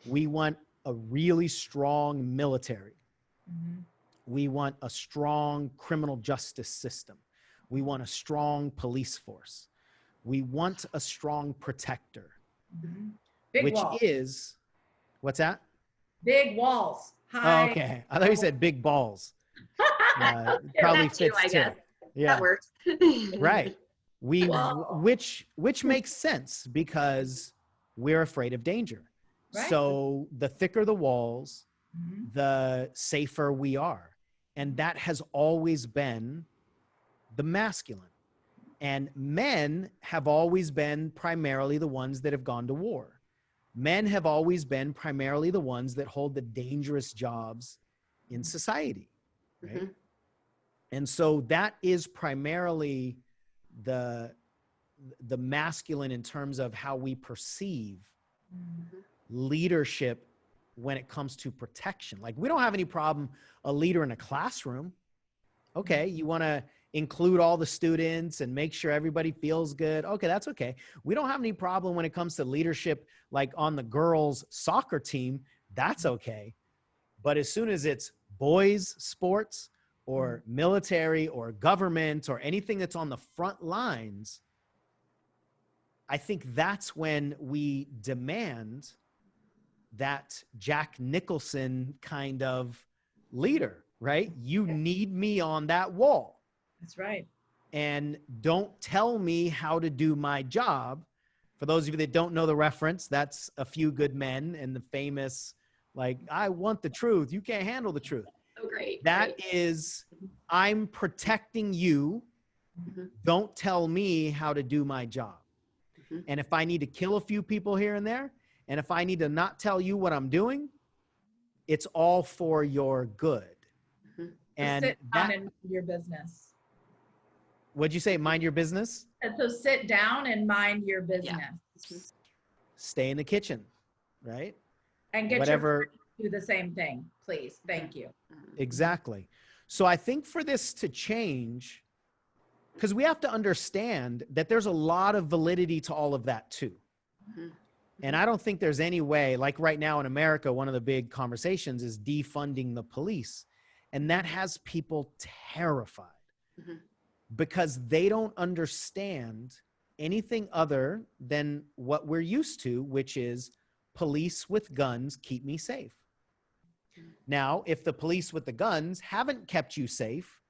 S2: We want a really strong military. We want a strong criminal justice system. We want a strong police force. We want a strong protector,
S3: Big
S2: which
S3: walls.
S2: is, what's that?
S3: Big walls.
S2: Oh,
S3: High.
S2: okay. I thought you said big balls. Probably
S1: That too,
S2: fits
S1: I
S2: too.
S1: guess.
S2: Yeah.
S1: That works.
S2: Right.
S3: Whoa.
S2: Which makes sense because we're afraid of danger.
S3: Right.
S2: So the thicker the walls,
S3: Mhm.
S2: the safer we are. And that has always been the masculine. And men have always been primarily the ones that have gone to war. Men have always been primarily the ones that hold the dangerous jobs in society, right?
S1: Mhm.
S2: And so that is primarily the masculine in terms of how we perceive leadership when it comes to protection. Like, we don't have any problem a leader in a classroom. Okay, you want to include all the students and make sure everybody feels good. Okay, that's okay. We don't have any problem when it comes to leadership, like on the girls' soccer team. That's okay. But as soon as it's boys' sports or military or government or anything that's on the front lines, I think that's when we demand that Jack Nicholson kind of leader, right? You need me on that wall.
S3: That's right.
S2: And don't tell me how to do my job. For those of you that don't know the reference, that's A Few Good Men and the famous, like, I want the truth. You can't handle the truth.
S1: Oh, great.
S2: That
S1: great.
S2: is, I'm protecting you.
S1: Mhm.
S2: Don't tell me how to do my job.
S1: Mhm.
S2: And if I need to kill a few people here and there, and if I need to not tell you what I'm doing, it's all for your good.
S1: Mhm.
S2: And
S3: sit down
S2: that,
S3: and mind your business.
S2: what'd you say? Mind your business?
S3: And so sit down and mind your business.
S2: Stay in the kitchen, right?
S3: And get
S2: Whatever.
S3: your friends to do the same thing, please. Thank you.
S2: Exactly. So I think for this to change, because we have to understand that there's a lot of validity to all of that too.
S1: Mhm.
S2: And I don't think there's any way, like right now in America, one of the big conversations is defunding the police. And that has people terrified
S1: Mhm.
S2: because they don't understand anything other than what we're used to, which is police with guns keep me safe. Now, if the police with the guns haven't kept you safe,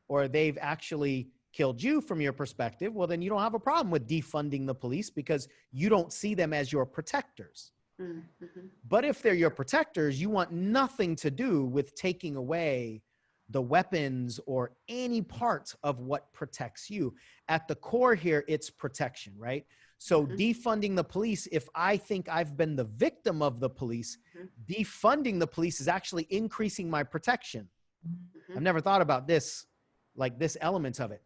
S2: or they've actually killed you from your perspective, well, then you don't have a problem with defunding the police because you don't see them as your protectors.
S1: Mhm.
S2: But if they're your protectors, you want nothing to do with taking away the weapons or any part of what protects you. At the core here, it's protection, right? So defunding the police, if I think I've been the victim of the police, defunding the police is actually increasing my protection. I've never thought about this, like this element of it.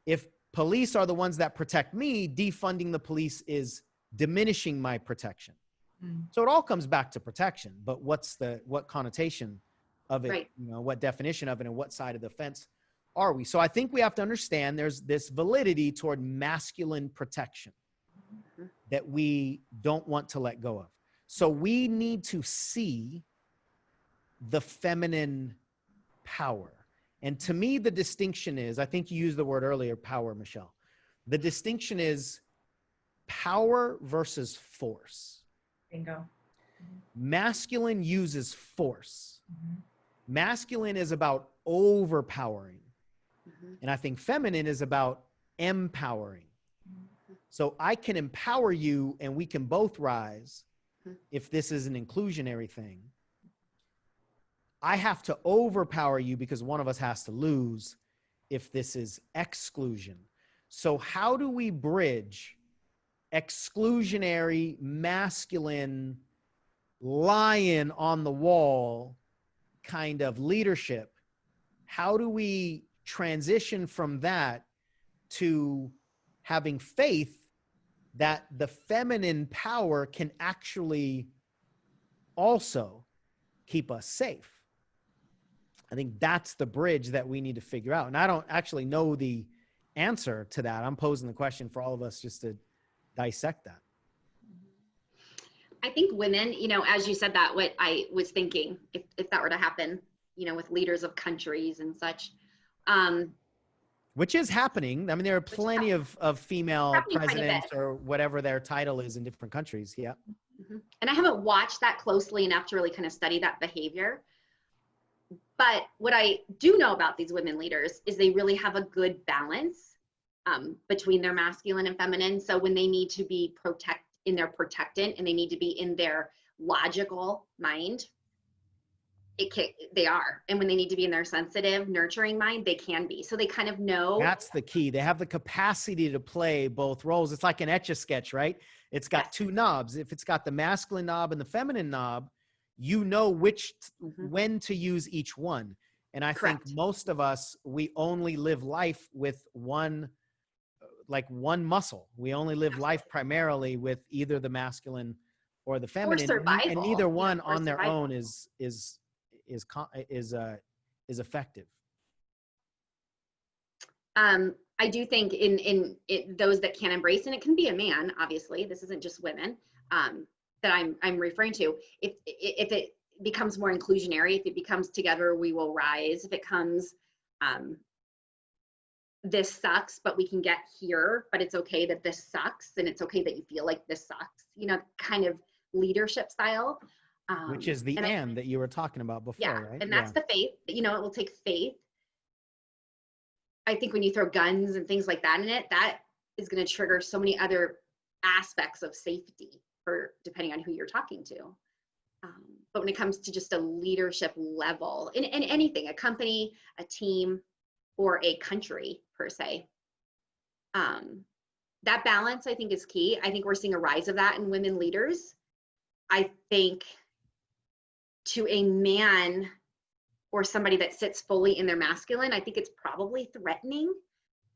S2: If police are the ones that protect me, defunding the police is diminishing my protection. So it all comes back to protection, but what connotation of it,
S1: Right.
S2: you know, what definition of it and what side of the fence are we? So I think we have to understand there's this validity toward masculine protection that we don't want to let go of. So we need to see the feminine power. And to me, the distinction is, I think you used the word earlier, power, Michelle. The distinction is power versus force.
S3: Bingo.
S2: Masculine uses force. Masculine is about overpowering. And I think feminine is about empowering. So I can empower you and we can both rise, if this is an inclusionary thing. I have to overpower you because one of us has to lose if this is exclusion. So how do we bridge exclusionary, masculine, lion on the wall kind of leadership? How do we transition from that to having faith that the feminine power can actually also keep us safe? I think that's the bridge that we need to figure out. And I don't actually know the answer to that. I'm posing the question for all of us just to dissect that.
S1: I think women, you know, as you said that, what I was thinking, if that were to happen, you know, with leaders of countries and such.
S2: Which is happening. I mean, there are plenty of female presidents or whatever their title is in different countries. Yeah.
S1: Mm-hmm. And I haven't watched that closely enough to really kind of study that behavior. But what I do know about these women leaders is they really have a good balance between their masculine and feminine. So when they need to be in their protectant and they need to be in their logical mind, they are. And when they need to be in their sensitive, nurturing mind, they can be. So they kind of know.
S2: That's the key. They have the capacity to play both roles. It's like an Etch-a-Sketch, right? It's got two knobs. If it's got the masculine knob and the feminine knob, you know when to use each one. And I think most of us, we only live life with one muscle. We only live life primarily with either the masculine or the feminine, and neither one on their own is effective.
S1: I do think in those that can embrace, and it can be a man, obviously, this isn't just women, that I'm referring to. If it becomes more inclusionary, if it becomes together we will rise, if it comes this sucks, but we can get here, but it's okay that this sucks, and it's okay that you feel like this sucks, you know, kind of leadership style.
S2: Which is the and that you were talking about before, right?
S1: And that's the faith. You know, it will take faith. I think when you throw guns and things like that in it, that is going to trigger so many other aspects of safety for depending on who you're talking to. But when it comes to just a leadership level in anything, a company, a team, or a country per se, that balance I think is key. I think we're seeing a rise of that in women leaders. I think to a man or somebody that sits fully in their masculine, I think it's probably threatening.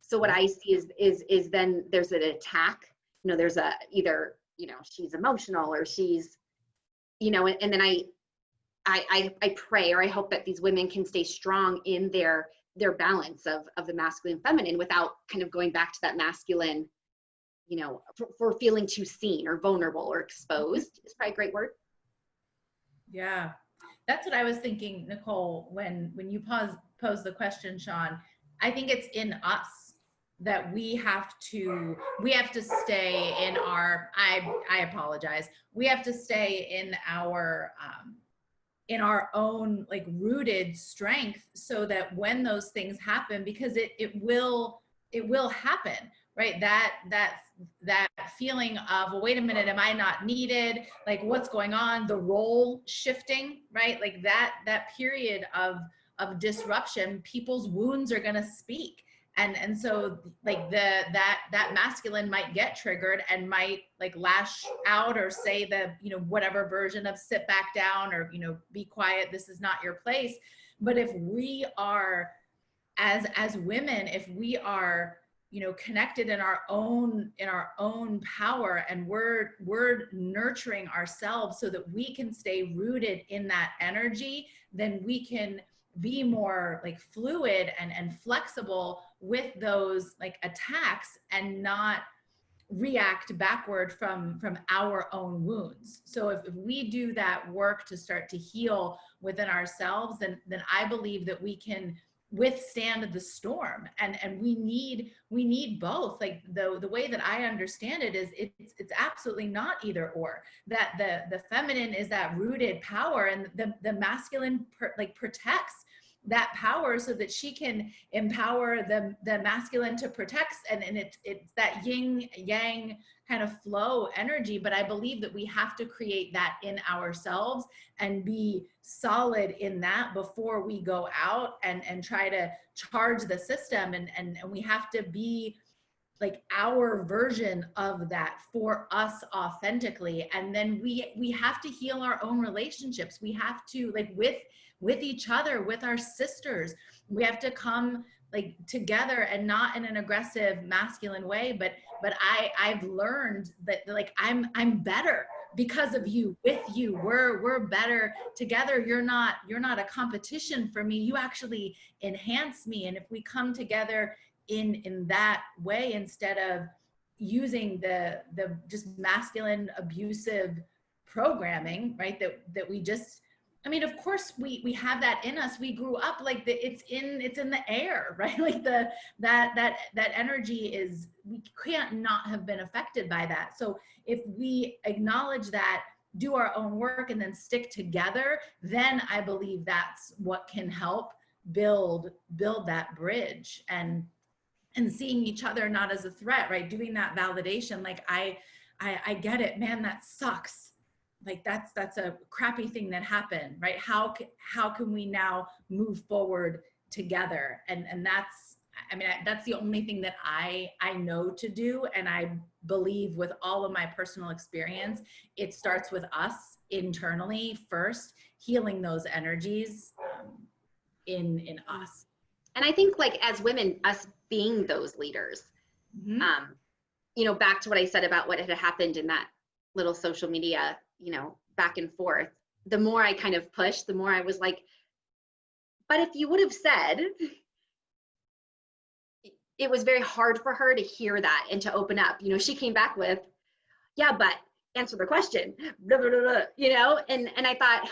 S1: So what I see is then there's an attack. You know, there's either, you know, she's emotional or she's, you know, and then I pray or I hope that these women can stay strong in their balance of the masculine and feminine without kind of going back to that masculine, you know, for feeling too seen or vulnerable or exposed is probably a great word.
S3: Yeah, that's what I was thinking, Nicole, when you pose the question, Sean. I think it's in us that we have to stay in our, I apologize. We have to stay in our own like rooted strength so that when those things happen, because it will happen, right? That feeling of, well, wait a minute, am I not needed? Like, what's going on? The role shifting, right? Like that period of disruption, people's wounds are going to speak. And so like that masculine might get triggered and might like lash out or say the, you know, whatever version of sit back down or, you know, be quiet, this is not your place. But if we are as women, if we are, you know, connected in our own power, and we're nurturing ourselves so that we can stay rooted in that energy, then we can be more like fluid and flexible with those like attacks and not react backward from our own wounds. So if we do that work to start to heal within ourselves, then I believe that we can withstand the storm. And we need both. Like the way that I understand it is it's absolutely not either or. That the feminine is that rooted power, and the masculine protects. that power so that she can empower the masculine to protect. And it's that yin yang kind of flow energy. But I believe that we have to create that in ourselves and be solid in that before we go out and try to charge the system. And we have to be like our version of that for us authentically. And then we have to heal our own relationships. We have to, like, with each other, with our sisters, we have to come like together, and not in an aggressive masculine way, but I've learned that, like, I'm better because of you. With you, we're better together. You're not a competition for me. You actually enhance me. And if we come together in that way, instead of using the just masculine abusive programming, right, that we just, I mean, of course we have that in us. We grew up like it's in the air, right? Like that energy is, we can't not have been affected by that. So if we acknowledge that, do our own work, and then stick together, then I believe that's what can help build that bridge, and seeing each other not as a threat, right? Doing that validation. Like, I get it, man, that sucks. Like, that's a crappy thing that happened, right? How can we now move forward together? And that's, I mean, that's the only thing that I know to do. And I believe, with all of my personal experience, it starts with us internally first, healing those energies in us.
S1: And I think, like, as women, us being those leaders,
S3: Mm-hmm.
S1: you know, back to what I said about what had happened in that little social media, you know, back and forth, the more I kind of pushed, the more I was like, but if you would have said, it was very hard for her to hear that and to open up. You know, she came back with, yeah, but answer the question, blah, blah, blah, blah, you know, and I thought,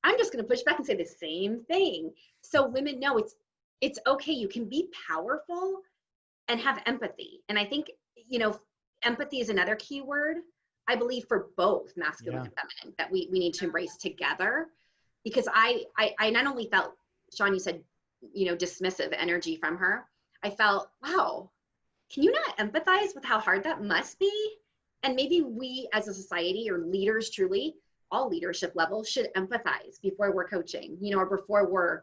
S1: I'm just going to push back and say the same thing. So women know it's okay. You can be powerful and have empathy. And I think, you know, empathy is another key word, I believe, for both masculine and feminine, that we need to embrace together. Because I not only felt, Sean, you said, you know, dismissive energy from her. I felt, wow, can you not empathize with how hard that must be? And maybe we as a society, or leaders, truly, all leadership levels, should empathize before we're coaching, you know, or before we're,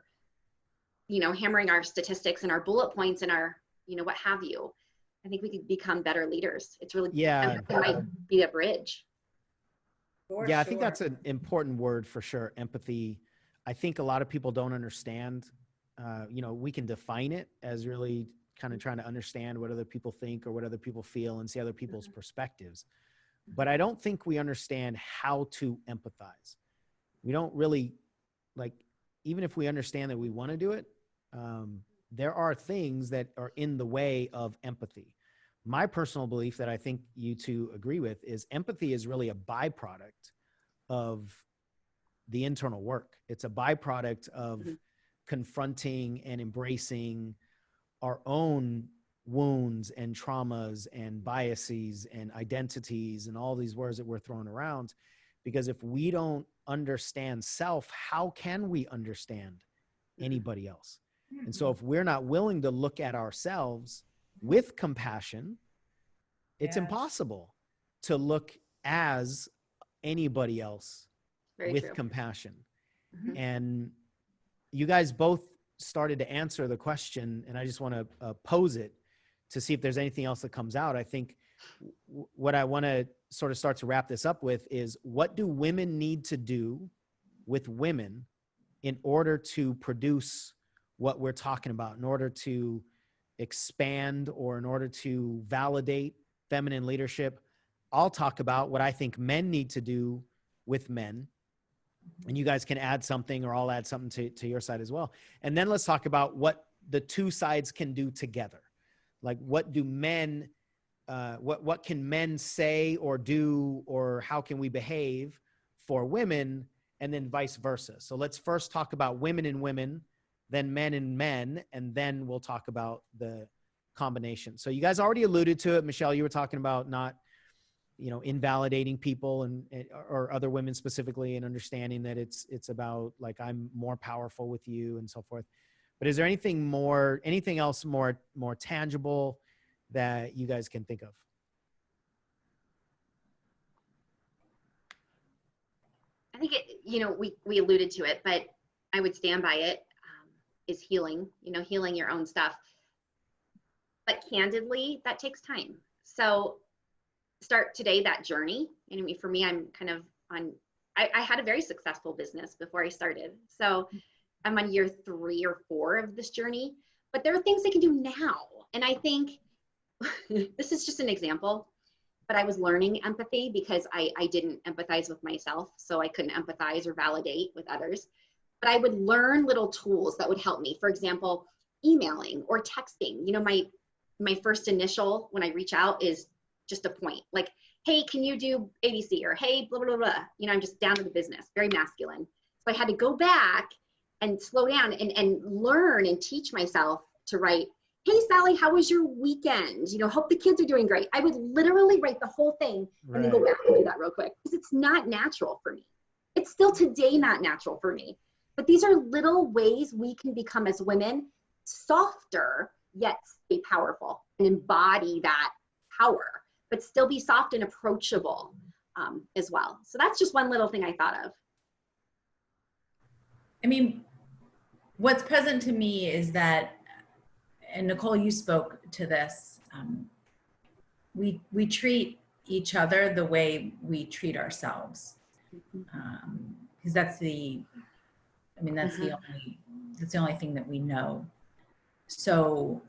S1: you know, hammering our statistics and our bullet points and our, you know, what have you. I think we could become better leaders. It's really, empathy might be a bridge.
S2: I think that's an important word for sure. Empathy. I think a lot of people don't understand, you know, we can define it as really kind of trying to understand what other people think or what other people feel and see other people's perspectives. But I don't think we understand how to empathize. We don't really, like, even if we understand that we want to do it, there are things that are in the way of empathy. My personal belief, that I think you two agree with, is empathy is really a byproduct of the internal work. It's a byproduct of confronting and embracing our own wounds and traumas and biases and identities and all these words that we're throwing around. Because if we don't understand self, how can we understand anybody else? And so if we're not willing to look at ourselves with compassion, it's impossible to look as anybody else with compassion. And you guys both started to answer the question, and I just want to pose it to see if there's anything else that comes out. I think what I want to sort of start to wrap this up with is, what do women need to do with women in order to produce what we're talking about, in order to expand, or in order to validate feminine leadership? I'll talk about what I think men need to do with men, and you guys can add something, or I'll add something to your side as well. And then let's talk about what the two sides can do together. Like, what do men, what can men say or do, or how can we behave for women, and then vice versa. So let's first talk about women and women, then men and men, and then we'll talk about the combination. So you guys already alluded to it. Michelle, you were talking about not invalidating people or other women specifically, and understanding that it's about like, I'm more powerful with you and so forth. But is there anything else more tangible that you guys can think of?
S1: I think we alluded to it, but I would stand by it, is healing, healing your own stuff. But candidly, that takes time. So start today, that journey. And I mean, for me, I'm kind of I had a very successful business before I started. So I'm on year 3 or 4 of this journey, but there are things I can do now. And I think this is just an example, but I was learning empathy because I didn't empathize with myself. So I couldn't empathize or validate with others, but I would learn little tools that would help me. For example, emailing or texting. My first initial when I reach out is just a point, like, hey, can you do ABC, or hey, blah, blah, blah. I'm just down to the business, very masculine. So I had to go back and slow down and learn and teach myself to write, hey, Sally, how was your weekend? Hope the kids are doing great. I would literally write the whole thing and then go back and do that real quick, because it's not natural for me. It's still today not natural for me. But these are little ways we can become, as women, softer, yet stay powerful and embody that power, but still be soft and approachable as well. So that's just one little thing I thought of.
S3: I mean, what's present to me is that, and Nicole, you spoke to this, we treat each other the way we treat ourselves. Because that's the only thing that we know. So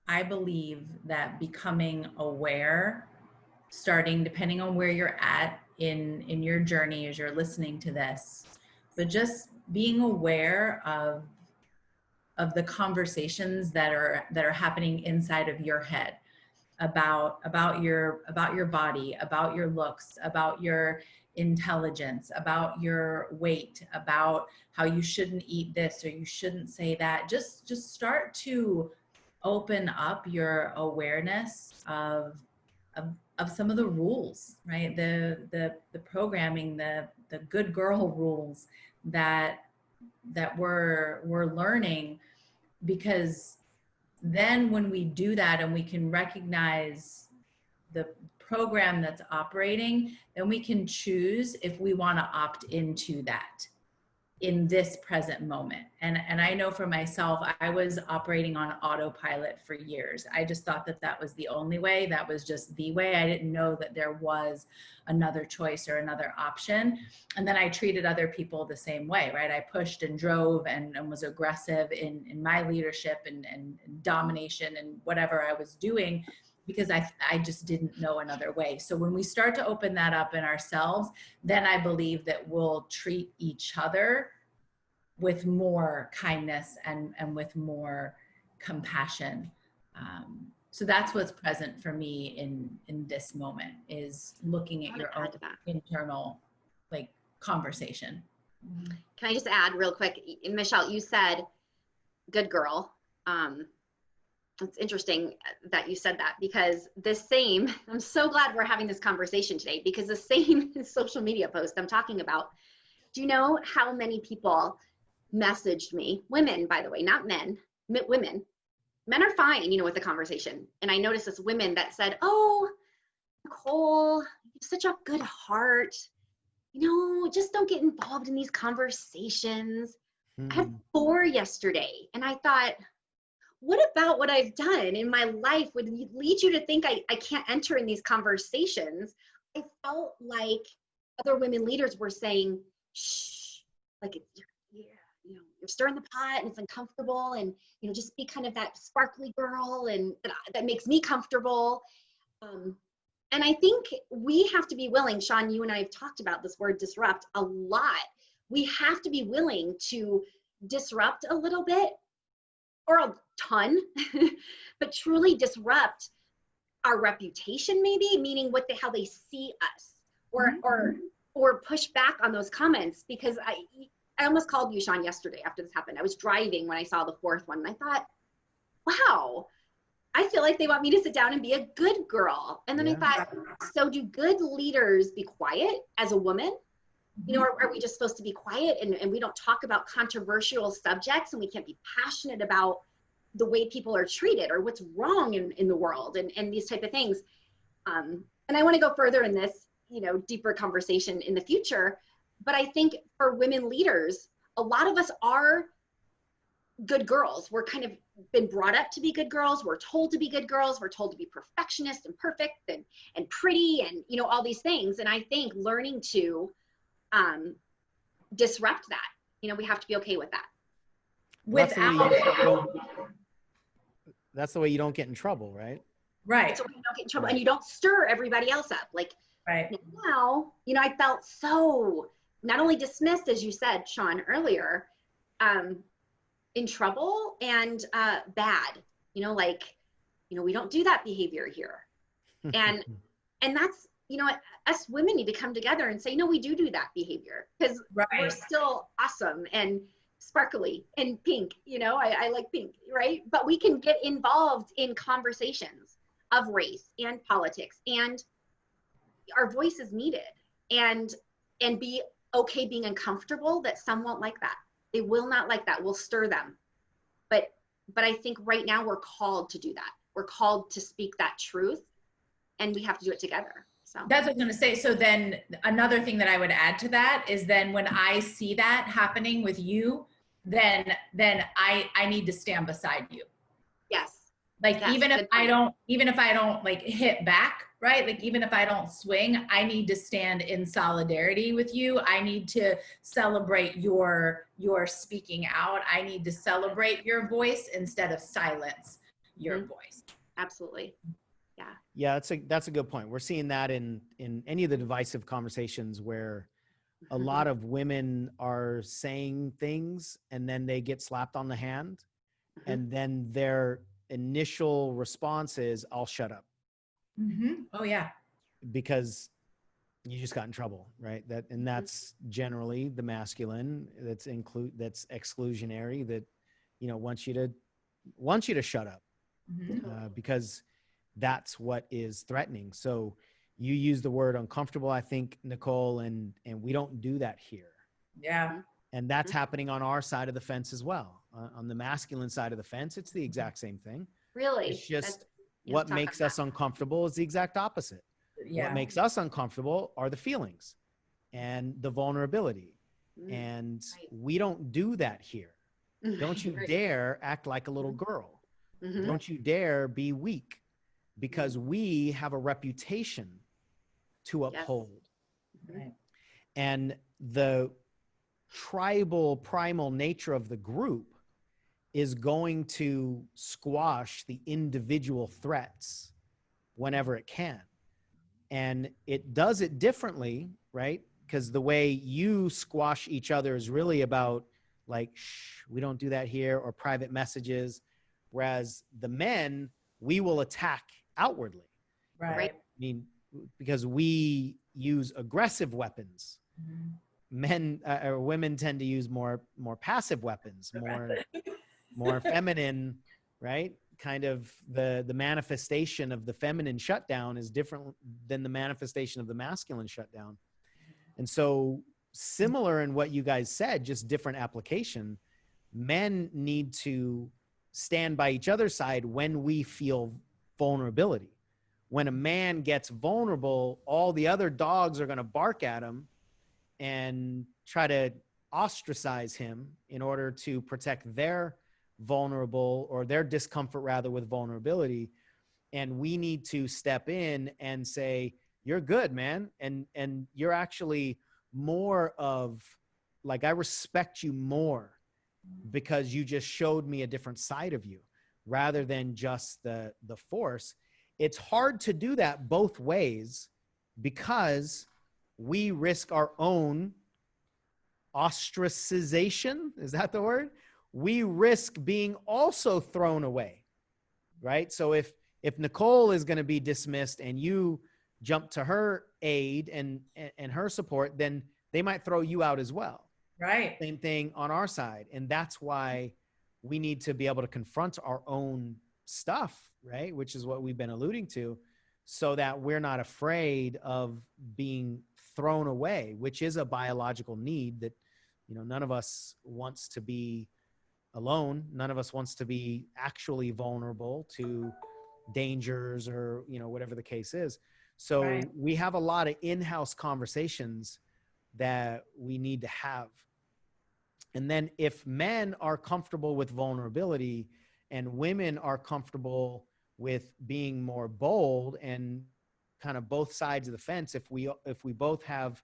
S3: I believe that becoming aware, starting, depending on where you're at in your journey as you're listening to this, but just being aware of the conversations that are happening inside of your head about your body, about your looks, about your intelligence, about your weight, about how you shouldn't eat this or you shouldn't say that. Just start to open up your awareness of some of the rules, right? The programming, the good girl rules that we're learning, because then when we do that and we can recognize the program that's operating, then we can choose if we want to opt into that in this present moment. And I know for myself, I was operating on autopilot for years. I just thought that was the only way. That was just the way. I didn't know that there was another choice or another option. And then I treated other people the same way, right? I pushed and drove and was aggressive in my leadership and domination and whatever I was doing, because I just didn't know another way. So when we start to open that up in ourselves, then I believe that we'll treat each other with more kindness and with more compassion. So that's what's present for me in this moment, is looking at your own internal conversation.
S1: Can I just add real quick? Michelle, you said good girl. It's interesting that you said that, because I'm so glad we're having this conversation today, because the same social media post I'm talking about, do you know how many people messaged me, women, by the way, not men, women. Men are fine, with the conversation. And I noticed this women that said, oh, Nicole, you have such a good heart. Just don't get involved in these conversations. I had 4 yesterday, and I thought, what about what I've done in my life would lead you to think I can't enter in these conversations? I felt like other women leaders were saying, shh, you're stirring the pot and it's uncomfortable, and just be kind of that sparkly girl, and that makes me comfortable. And I think we have to be willing, Sean, you and I have talked about this word disrupt a lot. We have to be willing to disrupt a little bit, or a ton, but truly disrupt our reputation, maybe, meaning how they see us, or push back on those comments. Because I almost called you, Sean, yesterday after this happened. I was driving when I saw the 4th one, and I thought, wow, I feel like they want me to sit down and be a good girl. And then I thought, so do good leaders be quiet as a woman? You know, are we just supposed to be quiet and we don't talk about controversial subjects, and we can't be passionate about the way people are treated or what's wrong in the world and these type of things. And I want to go further in this, you know, deeper conversation in the future. But I think for women leaders, a lot of us are good girls. We're kind of been brought up to be good girls. We're told to be good girls. We're told to be perfectionist and perfect and pretty and, you know, all these things. And I think learning to disrupt that, you know, we have to be okay with that.
S2: That's the way you don't get in trouble, right?
S3: Right.
S1: So you don't get in trouble and you don't stir everybody else up. Like
S3: right
S1: now, you know, I felt so not only dismissed, as you said, Sean, earlier, in trouble and bad, you know, like, you know, we don't do that behavior here. And that's, you know, us women need to come together and say, no, we do that behavior because we're still awesome and sparkly and pink, you know, I like pink, right? But we can get involved in conversations of race and politics, and our voice is needed, and be okay being uncomfortable that some won't like that. They will not like that. We'll stir them. But I think right now we're called to do that. We're called to speak that truth, and we have to do it together. So
S3: that's what I was going to say. So then another thing that I would add to that is then when I see that happening with you, then I need to stand beside you.
S1: Yes.
S3: Like even if I don't like hit back, right? Like even if I don't swing, I need to stand in solidarity with you. I need to celebrate your speaking out. I need to celebrate your voice instead of silence your voice.
S1: Absolutely. Yeah.
S2: Yeah, that's a good point. We're seeing that in any of the divisive conversations where a lot of women are saying things and then they get slapped on the hand, and then their initial response is, I'll shut up.
S3: Oh yeah.
S2: Because you just got in trouble, right? And that's generally the masculine that's exclusionary, that, you know, wants you to shut up, because that's what is threatening. So you use the word uncomfortable, I think, Nicole, and we don't do that here.
S3: Yeah.
S2: And that's happening on our side of the fence as well. On the masculine side of the fence, it's the exact same thing.
S1: Really?
S2: It's just what makes us uncomfortable is the exact opposite.
S3: Yeah.
S2: What makes us uncomfortable are the feelings and the vulnerability. And we don't do that here. Don't you dare act like a little girl. Don't you dare be weak, because we have a reputation to uphold.
S3: Right.
S2: And the tribal primal nature of the group is going to squash the individual threats whenever it can. And it does it differently, right? Because the way you squash each other is really about like, shh, we don't do that here, or private messages. Whereas the men, we will attack outwardly.
S3: Right.
S2: I mean, because we use aggressive weapons. Men or women tend to use more passive weapons, more feminine, right? Kind of the manifestation of the feminine shutdown is different than the manifestation of the masculine shutdown. And so similar in what you guys said, just different application. Men need to stand by each other's side when we feel vulnerability. When a man gets vulnerable, all the other dogs are going to bark at him and try to ostracize him in order to protect their vulnerable, or their discomfort rather, with vulnerability. And we need to step in and say, you're good, man. And you're actually more of like, I respect you more because you just showed me a different side of you rather than just the force. It's hard to do that both ways because we risk our own ostracization. Is that the word? We risk being also thrown away, right? So if Nicole is going to be dismissed and you jump to her aid and her support, then they might throw you out as well.
S3: Right.
S2: Same thing on our side. And that's why we need to be able to confront our own stuff, right? Which is what we've been alluding to, so that we're not afraid of being thrown away, which is a biological need that, you know, none of us wants to be alone. None of us wants to be actually vulnerable to dangers or, you know, whatever the case is. So
S3: Right.
S2: we have a lot of in-house conversations that we need to have. And then if men are comfortable with vulnerability and women are comfortable with being more bold, and kind of both sides of the fence, if we both have,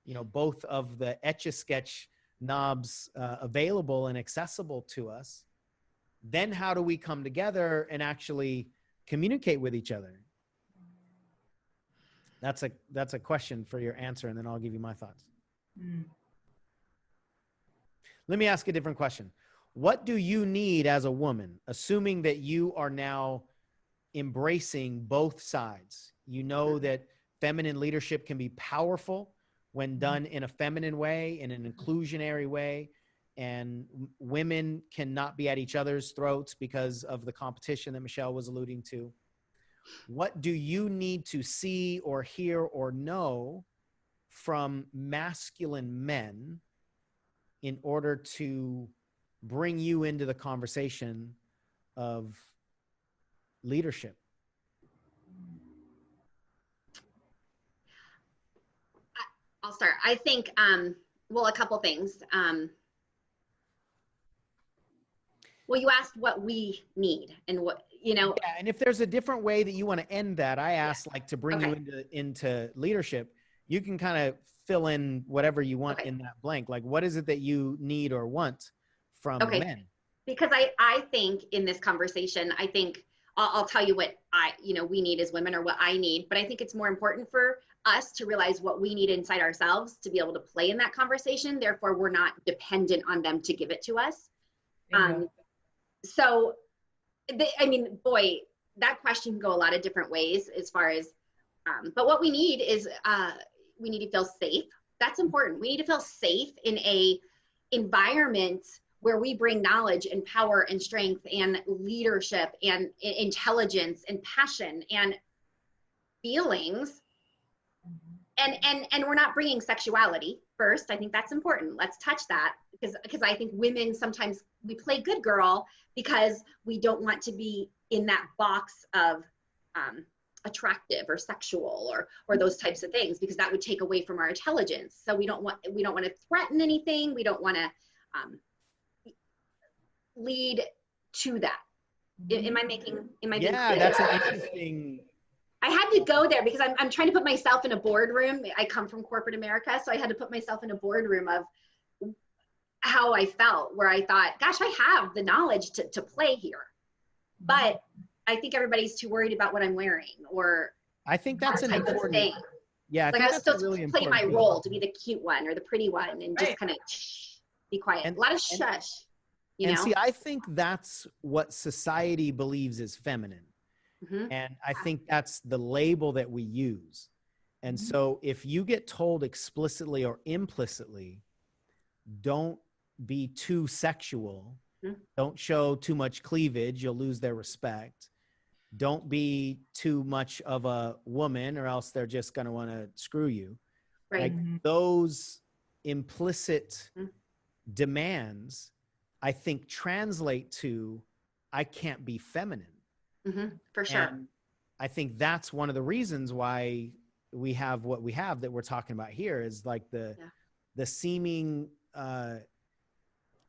S2: you know, both of the Etch-a-Sketch knobs available and accessible to us, then how do we come together and actually communicate with each other? That's a question for your answer, and then I'll give you my thoughts.
S3: Mm.
S2: Let me ask a different question. What do you need as a woman, assuming that you are now embracing both sides? You know that feminine leadership can be powerful when done in a feminine way, in an inclusionary way, and women cannot be at each other's throats because of the competition that Michelle was alluding to. What do you need to see or hear or know from masculine men in order to bring you into the conversation of leadership?
S1: I'll start. I think, well, a couple things. Well, you asked what we need and what, you know.
S2: Yeah, and if there's a different way that you want to end that, I asked like to bring
S1: Okay.
S2: you into leadership. You can kind of fill in whatever you want in that blank. Like, what is it that you need or want from men?
S1: Because I think in this conversation, I think I'll tell you what we need as women, or what I need, but I think it's more important for us to realize what we need inside ourselves to be able to play in that conversation. Therefore, we're not dependent on them to give it to us. So, I mean, boy, that question can go a lot of different ways as far as, but what we need is, we need to feel safe. That's important. We need to feel safe in a environment where we bring knowledge and power and strength and leadership and intelligence and passion and feelings. And we're not bringing sexuality first. I think that's important. Let's touch that, because I think women sometimes we play good girl because we don't want to be in that box of attractive or sexual or those types of things, because that would take away from our intelligence. So we don't want to threaten anything. We don't want to lead to that. Am I being clear?
S2: That's an interesting.
S1: I had to go there because I'm trying to put myself in a boardroom. I come from corporate America, so I had to put myself in a boardroom of how I felt, where I thought, gosh, I have the knowledge to play here. But I think everybody's too worried about what I'm wearing, or
S2: I think that's an important
S1: thing.
S2: Yeah,
S1: I was still really play my role to be the cute one or the pretty one, and just kind of be quiet. And a lot of shush. You know?
S2: See, I think that's what society believes is feminine. And I think that's the label that we use. And so if you get told explicitly or implicitly, don't be too sexual, don't show too much cleavage, you'll lose their respect. Don't be too much of a woman, or else they're just going to want to screw you.
S1: Right.
S2: Like those implicit demands, I think, translate to, I can't be feminine.
S1: For sure.
S2: And I think that's one of the reasons why we have what we have that we're talking about here, is like the seeming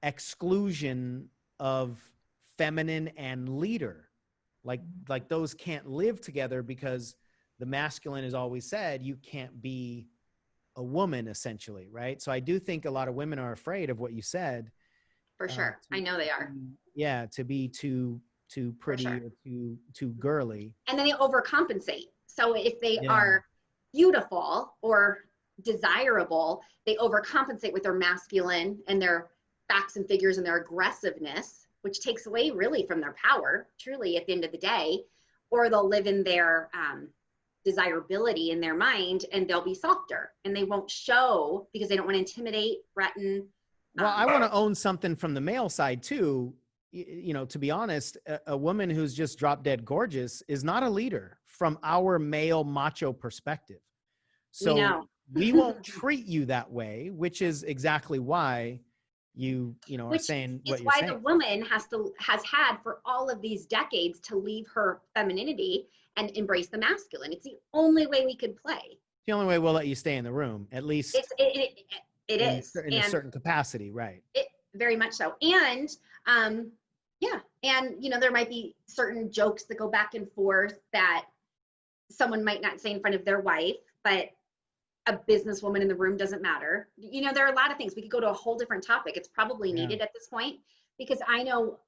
S2: exclusion of feminine and leader. Like those can't live together, because the masculine has always said you can't be a woman, essentially, right? So I do think a lot of women are afraid of what you said.
S1: For sure. I know they are.
S2: Yeah, to be too pretty or too girly.
S1: And then they overcompensate. So if they are beautiful or desirable, they overcompensate with their masculine and their facts and figures and their aggressiveness, which takes away really from their power, truly, at the end of the day. Or they'll live in their desirability in their mind, and they'll be softer, and they won't show because they don't want to intimidate, threaten.
S2: Well, I want to own something from the male side too. you know, to be honest, a woman who's just drop dead gorgeous is not a leader from our male macho perspective.
S1: We
S2: So
S1: know.
S2: we won't treat you that way, which is exactly why you know, are
S1: Which
S2: saying
S1: is
S2: what you're
S1: why
S2: saying.
S1: the woman has had for all of these decades to leave her femininity and embrace the masculine. It's the only way we could play.
S2: The only way we'll let you stay in the room, at least
S1: It is.
S2: in a certain capacity, right?
S1: It very much so. And yeah, and you know, there might be certain jokes that go back and forth that someone might not say in front of their wife, but a businesswoman in the room doesn't matter. You know, there are a lot of things. We could go to a whole different topic. It's probably needed at this point, because I know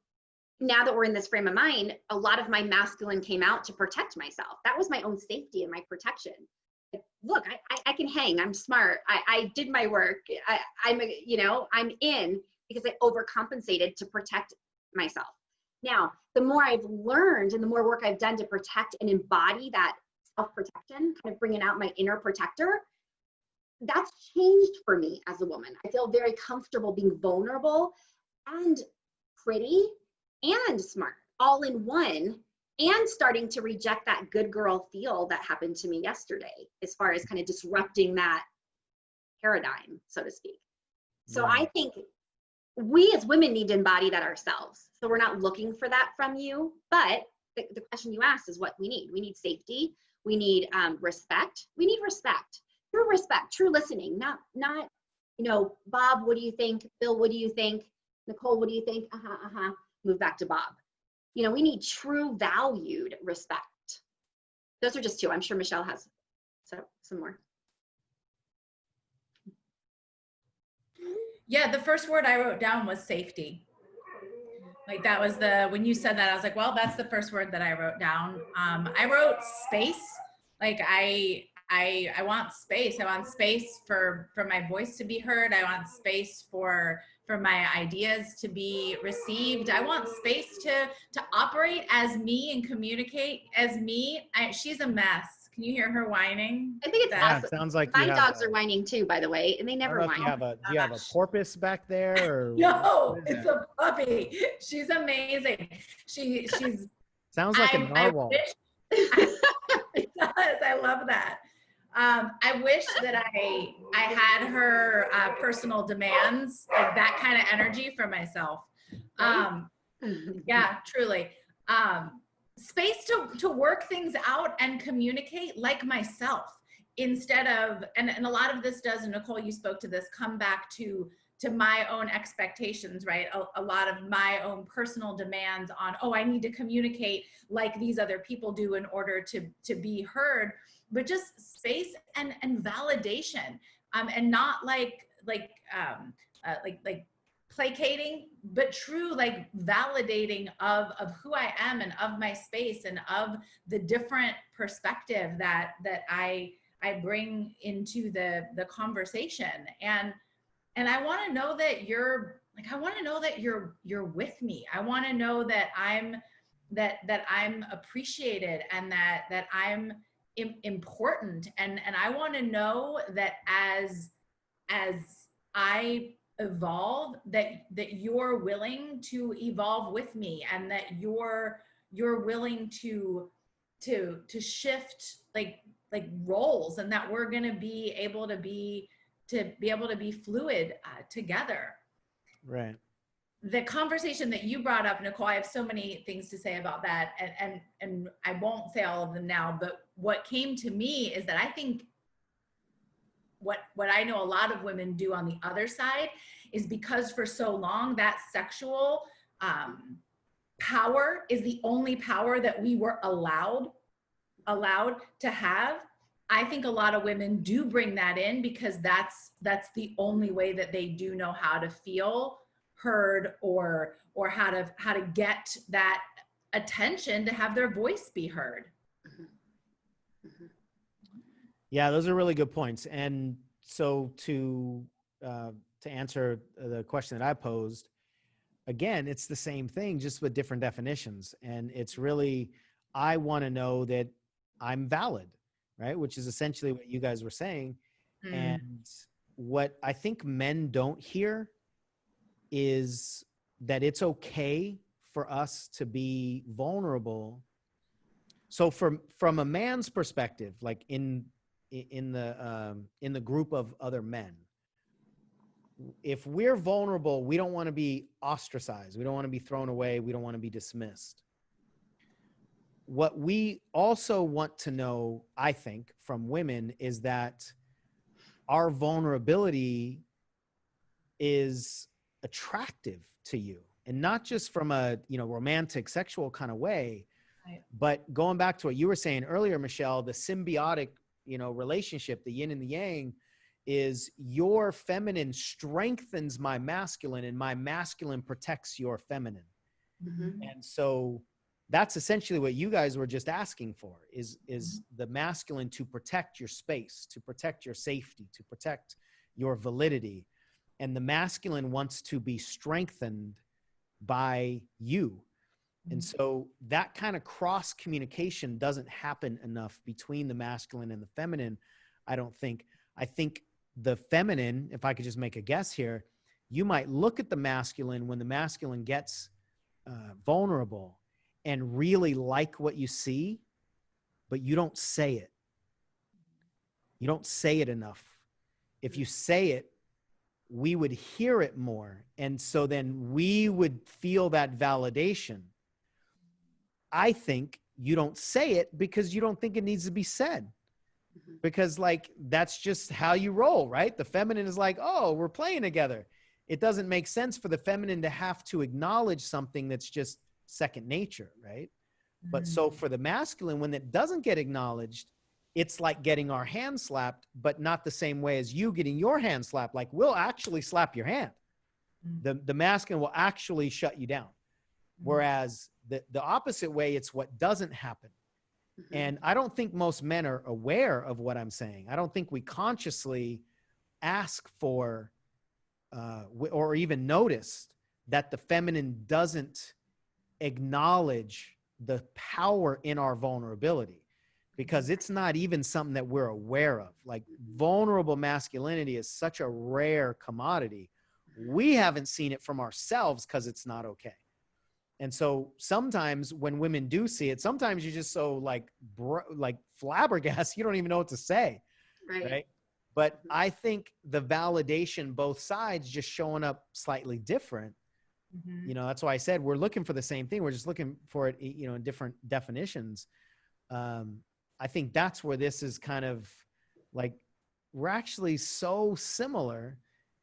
S1: now that we're in this frame of mind, a lot of my masculine came out to protect myself. That was my own safety and my protection. Like, look, I can hang. I'm smart. I did my work. I'm in because I overcompensated to protect myself. Now, the more I've learned and the more work I've done to protect and embody that self-protection, kind of bringing out my inner protector, that's changed for me as a woman. I feel very comfortable being vulnerable and pretty and smart all in one, and starting to reject that good girl feel that happened to me yesterday, as far as kind of disrupting that paradigm, so to speak. So I think we as women need to embody that ourselves. So we're not looking for that from you, but the question you asked is what we need. We need safety. We need respect. We need respect. True respect, true listening, not, you know, Bob, what do you think? Bill, what do you think? Nicole, what do you think? Move back to Bob. You know, we need true valued respect. Those are just two. I'm sure Michelle has some more.
S3: Yeah, the first word I wrote down was safety. Like that was when you said that, I was like, well, that's the first word that I wrote down. I wrote space. Like I want space. I want space for my voice to be heard. I want space for my ideas to be received. I want space to operate as me and communicate as me. She's a mess. Can you hear her whining?
S1: I think it's awesome.
S2: It sounds like
S1: my dogs are whining too, by the way, and they never whine.
S2: Do you have a porpoise back there? Or
S3: no, it's a puppy. She's amazing. She's
S2: sounds like a narwhal.
S3: It does. I love that. I wish that I had her personal demands, like that kind of energy for myself. Yeah, truly. Space to work things out and communicate like myself, instead of, and a lot of this does, and Nicole, you spoke to this, come back to my own expectations, right? A lot of my own personal demands on, oh, I need to communicate like these other people do in order to be heard, but just space and validation, and not like placating, but true, like validating of who I am and of my space and of the different perspective that I bring into the conversation. And I want to know that you're with me. I want to know that I'm appreciated and that I'm important. And I want to know that as I evolve, that you're willing to evolve with me, and that you're willing to shift like roles, and that we're going to be able to be fluid together.
S2: Right.
S3: The conversation that you brought up, Nicole, I have so many things to say about that, and I won't say all of them now, but what came to me is that I think what I know a lot of women do on the other side is, because for so long that sexual power is the only power that we were allowed to have. I think a lot of women do bring that in because that's the only way that they do know how to feel heard, or how to get that attention to have their voice be heard.
S2: Yeah, those are really good points. And so to answer the question that I posed, again, it's the same thing, just with different definitions. And it's really, I want to know that I'm valid, right? Which is essentially what you guys were saying. And what I think men don't hear is that it's okay for us to be vulnerable. So from a man's perspective, like in the group of other men, if we're vulnerable, we don't want to be ostracized. We don't want to be thrown away. We don't want to be dismissed. What we also want to know, I think, from women is that our vulnerability is attractive to you, and not just from a, romantic, sexual kind of way,
S3: Right.
S2: but going back to what you were saying earlier, Michelle, the symbiotic, relationship, the yin and the yang, is your feminine strengthens my masculine and my masculine protects your feminine.
S1: Mm-hmm.
S2: And so that's essentially what you guys were just asking for, is the masculine to protect your space, to protect your safety, to protect your validity. And the masculine wants to be strengthened by you. And so that kind of cross communication doesn't happen enough between the masculine and the feminine, I don't think. I think the feminine, if I could just make a guess here, you might look at the masculine when the masculine gets vulnerable and really like what you see, but you don't say it. You don't say it enough. If you say it, we would hear it more. And so then we would feel that validation. I think you don't say it because you don't think it needs to be said. Because that's just how you roll, right? The feminine is like, oh, we're playing together. It doesn't make sense for the feminine to have to acknowledge something that's just second nature, right? But so for the masculine, when it doesn't get acknowledged, it's like getting our hand slapped, but not the same way as you getting your hand slapped. Like, we'll actually slap your hand. The masculine will actually shut you down. Whereas the opposite way, it's what doesn't happen. And I don't think most men are aware of what I'm saying. I don't think we consciously ask for or even notice that the feminine doesn't acknowledge the power in our vulnerability, because it's not even something that we're aware of. Like, vulnerable masculinity is such a rare commodity. We haven't seen it from ourselves because it's not okay. And so sometimes when women do see it, sometimes you're just so like flabbergasted, you don't even know what to say. Right. But I think the validation, both sides just showing up slightly different. That's why I said we're looking for the same thing. We're just looking for it, in different definitions. I think that's where this is kind of like, we're actually so similar.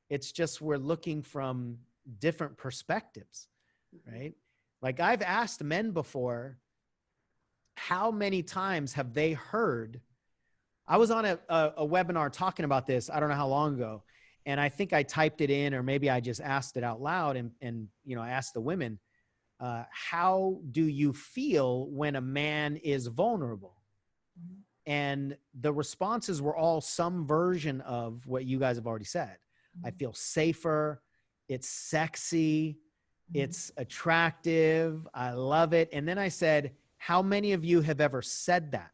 S2: It's just, we're looking from different perspectives, right? Like, I've asked men before, how many times have they heard? I was on a webinar talking about this, I don't know how long ago. And I think I typed it in, or maybe I just asked it out loud. And I asked the women, how do you feel when a man is vulnerable? And the responses were all some version of what you guys have already said. I feel safer. It's sexy. It's attractive. I love it. And then I said, how many of you have ever said that?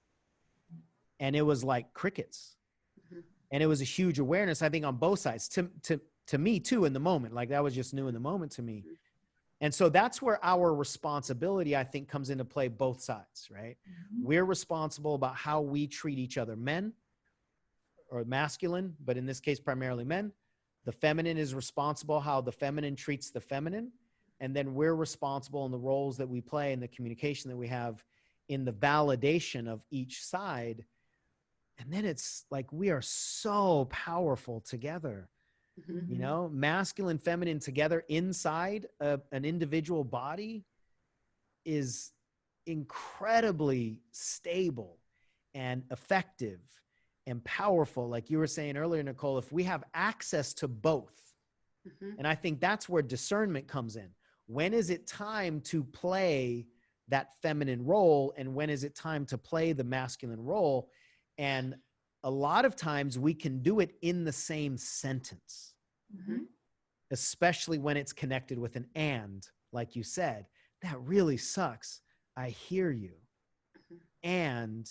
S2: And it was like crickets. And it was a huge awareness, I think, on both sides, to me too, in the moment. Like, that was just new in the moment to me. And so that's where our responsibility, I think, comes into play, both sides, right? We're responsible about how we treat each other, men or masculine, but in this case, primarily men. The feminine is responsible how the feminine treats the feminine. And then we're responsible in the roles that we play and the communication that we have in the validation of each side. And then it's like, we are so powerful together, masculine, feminine together inside an individual body is incredibly stable and effective and powerful. Like you were saying earlier, Nicole, if we have access to both, and I think that's where discernment comes in. When is it time to play that feminine role? And when is it time to play the masculine role? And a lot of times we can do it in the same sentence, especially when it's connected with an and, like you said. That really sucks. I hear you. And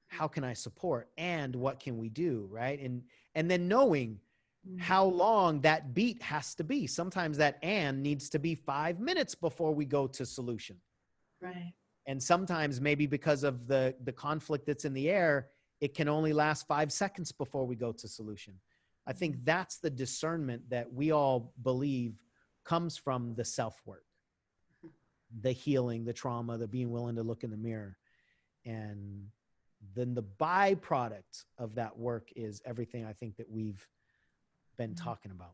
S2: how can I support? And what can we do? Right. And then knowing how long that beat has to be. Sometimes that and needs to be 5 minutes before we go to solution.
S3: Right.
S2: And sometimes maybe because of the conflict that's in the air, it can only last 5 seconds before we go to solution. I think that's the discernment that we all believe comes from the self-work, the healing, the trauma, the being willing to look in the mirror. And then the byproduct of that work is everything I think that we've been talking about.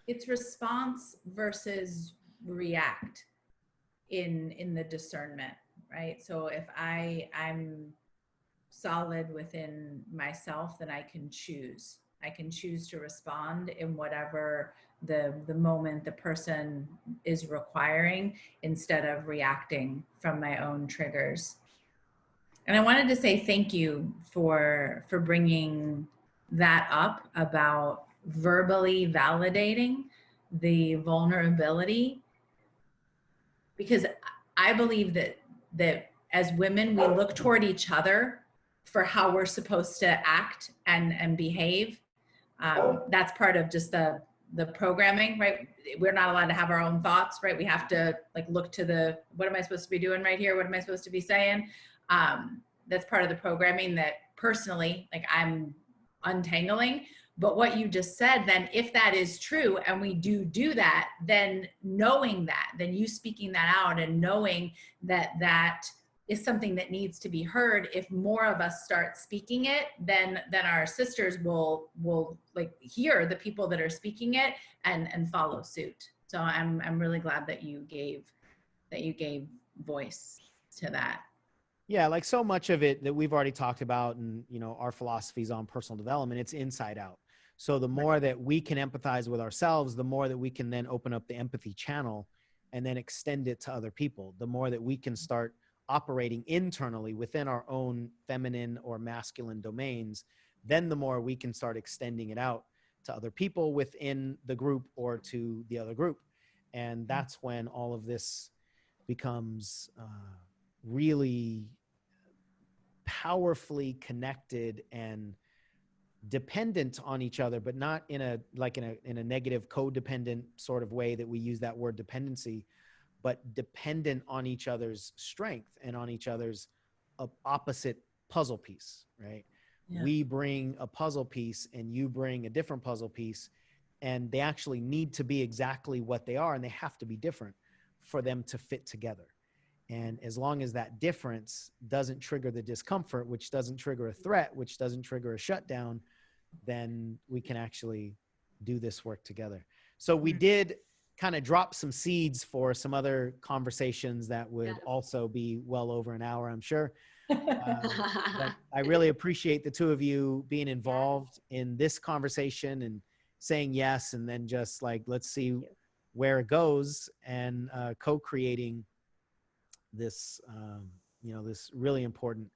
S3: It's response versus react in the discernment, right? So if I'm solid within myself, then I can choose to respond in whatever the moment the person is requiring, instead of reacting from my own triggers. And I wanted to say thank you for bringing that up about verbally validating the vulnerability, because I believe that as women, we look toward each other for how we're supposed to act and behave. That's part of just the programming, right? We're not allowed to have our own thoughts, right? We have to like look to what am I supposed to be doing right here? What am I supposed to be saying? That's part of the programming that personally, like, I'm untangling. But what you just said, then if that is true and we do that, then knowing that, then you speaking that out and knowing that that is something that needs to be heard. If more of us start speaking it, then our sisters will like hear the people that are speaking it and follow suit. So I'm really glad that you gave voice to that.
S2: Yeah, like so much of it that we've already talked about, and our philosophies on personal development, it's inside out. So the more that we can empathize with ourselves, the more that we can then open up the empathy channel and then extend it to other people. The more that we can start operating internally within our own feminine or masculine domains, then the more we can start extending it out to other people within the group or to the other group. And that's when all of this becomes really powerfully connected and dependent on each other, but not in a negative codependent sort of way that we use that word dependency, but dependent on each other's strength and on each other's opposite puzzle piece, right? Yeah. We bring a puzzle piece and you bring a different puzzle piece, and they actually need to be exactly what they are, and they have to be different for them to fit together. And as long as that difference doesn't trigger the discomfort, which doesn't trigger a threat, which doesn't trigger a shutdown, then we can actually do this work together. So we did kind of drop some seeds for some other conversations that would also be well over an hour, I'm sure. But I really appreciate the two of you being involved in this conversation and saying yes, and then just like, let's see where it goes, and co-creating this, this really important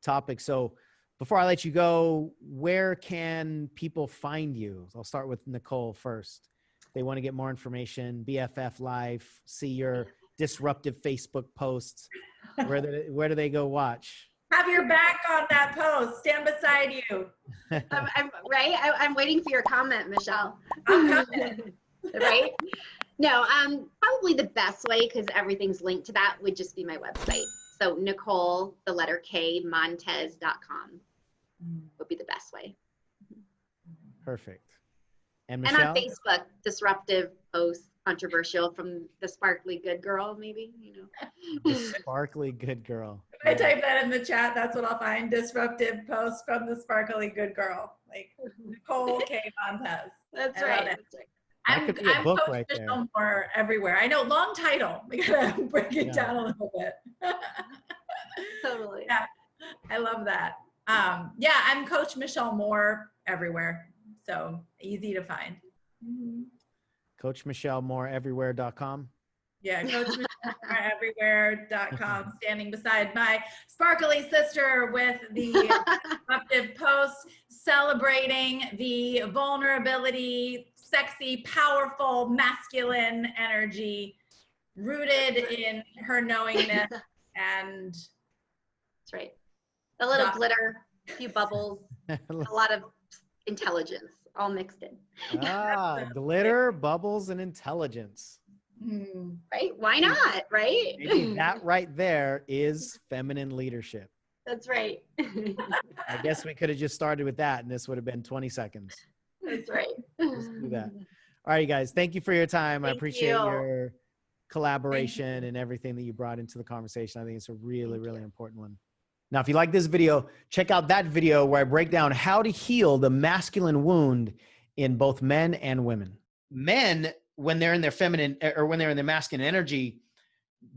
S2: topic. So before I let you go, where can people find you? I'll start with Nicole first. If they want to get more information, BFF Life, see your disruptive Facebook posts, where do they go watch?
S3: Have your back on that post. Stand beside you.
S1: I'm waiting for your comment, Michelle.
S3: I'm coming.
S1: Right? No, probably the best way, because everything's linked to that, would just be my website. So Nicole, the letter K, Montez.com would be the best way.
S2: Perfect. And Michelle?
S1: And on Facebook, disruptive posts, controversial, from the sparkly good girl, maybe,
S2: The sparkly good girl.
S3: If I type that in the chat, that's what I'll find. Disruptive posts from the sparkly good girl. Like Nicole K. Montez.
S1: That's right. That's right.
S2: I'm Coach right
S3: Michelle Moore everywhere. I know, long title. We gotta break it down a little bit.
S1: Totally.
S3: Yeah, I love that. I'm Coach Michelle Moore everywhere. So easy to find.
S2: Coach Michelle Moore everywhere.com.
S3: Yeah, CoachMichelleMooreEverywhere.com. Standing beside my sparkly sister with the disruptive post, celebrating the vulnerability, sexy, powerful, masculine energy rooted in her knowingness. And
S1: that's right. A little glitter, a few bubbles, a lot of intelligence, all mixed in.
S2: Glitter, bubbles, and intelligence.
S1: Right? Why not? Right?
S2: Maybe that right there is feminine leadership.
S1: That's right.
S2: I guess we could have just started with that and this would have been 20 seconds.
S1: That's right.
S2: Just do that. All right, you guys. Thank you for your time. I
S1: Thank
S2: appreciate
S1: you.
S2: your collaboration and everything that you brought into the conversation. I think it's a really, really important one. Now, if you like this video, check out that video where I break down how to heal the masculine wound in both men and women. Men, when they're in their feminine or when they're in their masculine energy,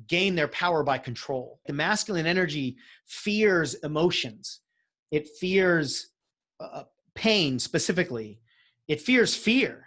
S2: gain their power by control. The masculine energy fears emotions. It fears pain specifically. It fears fear.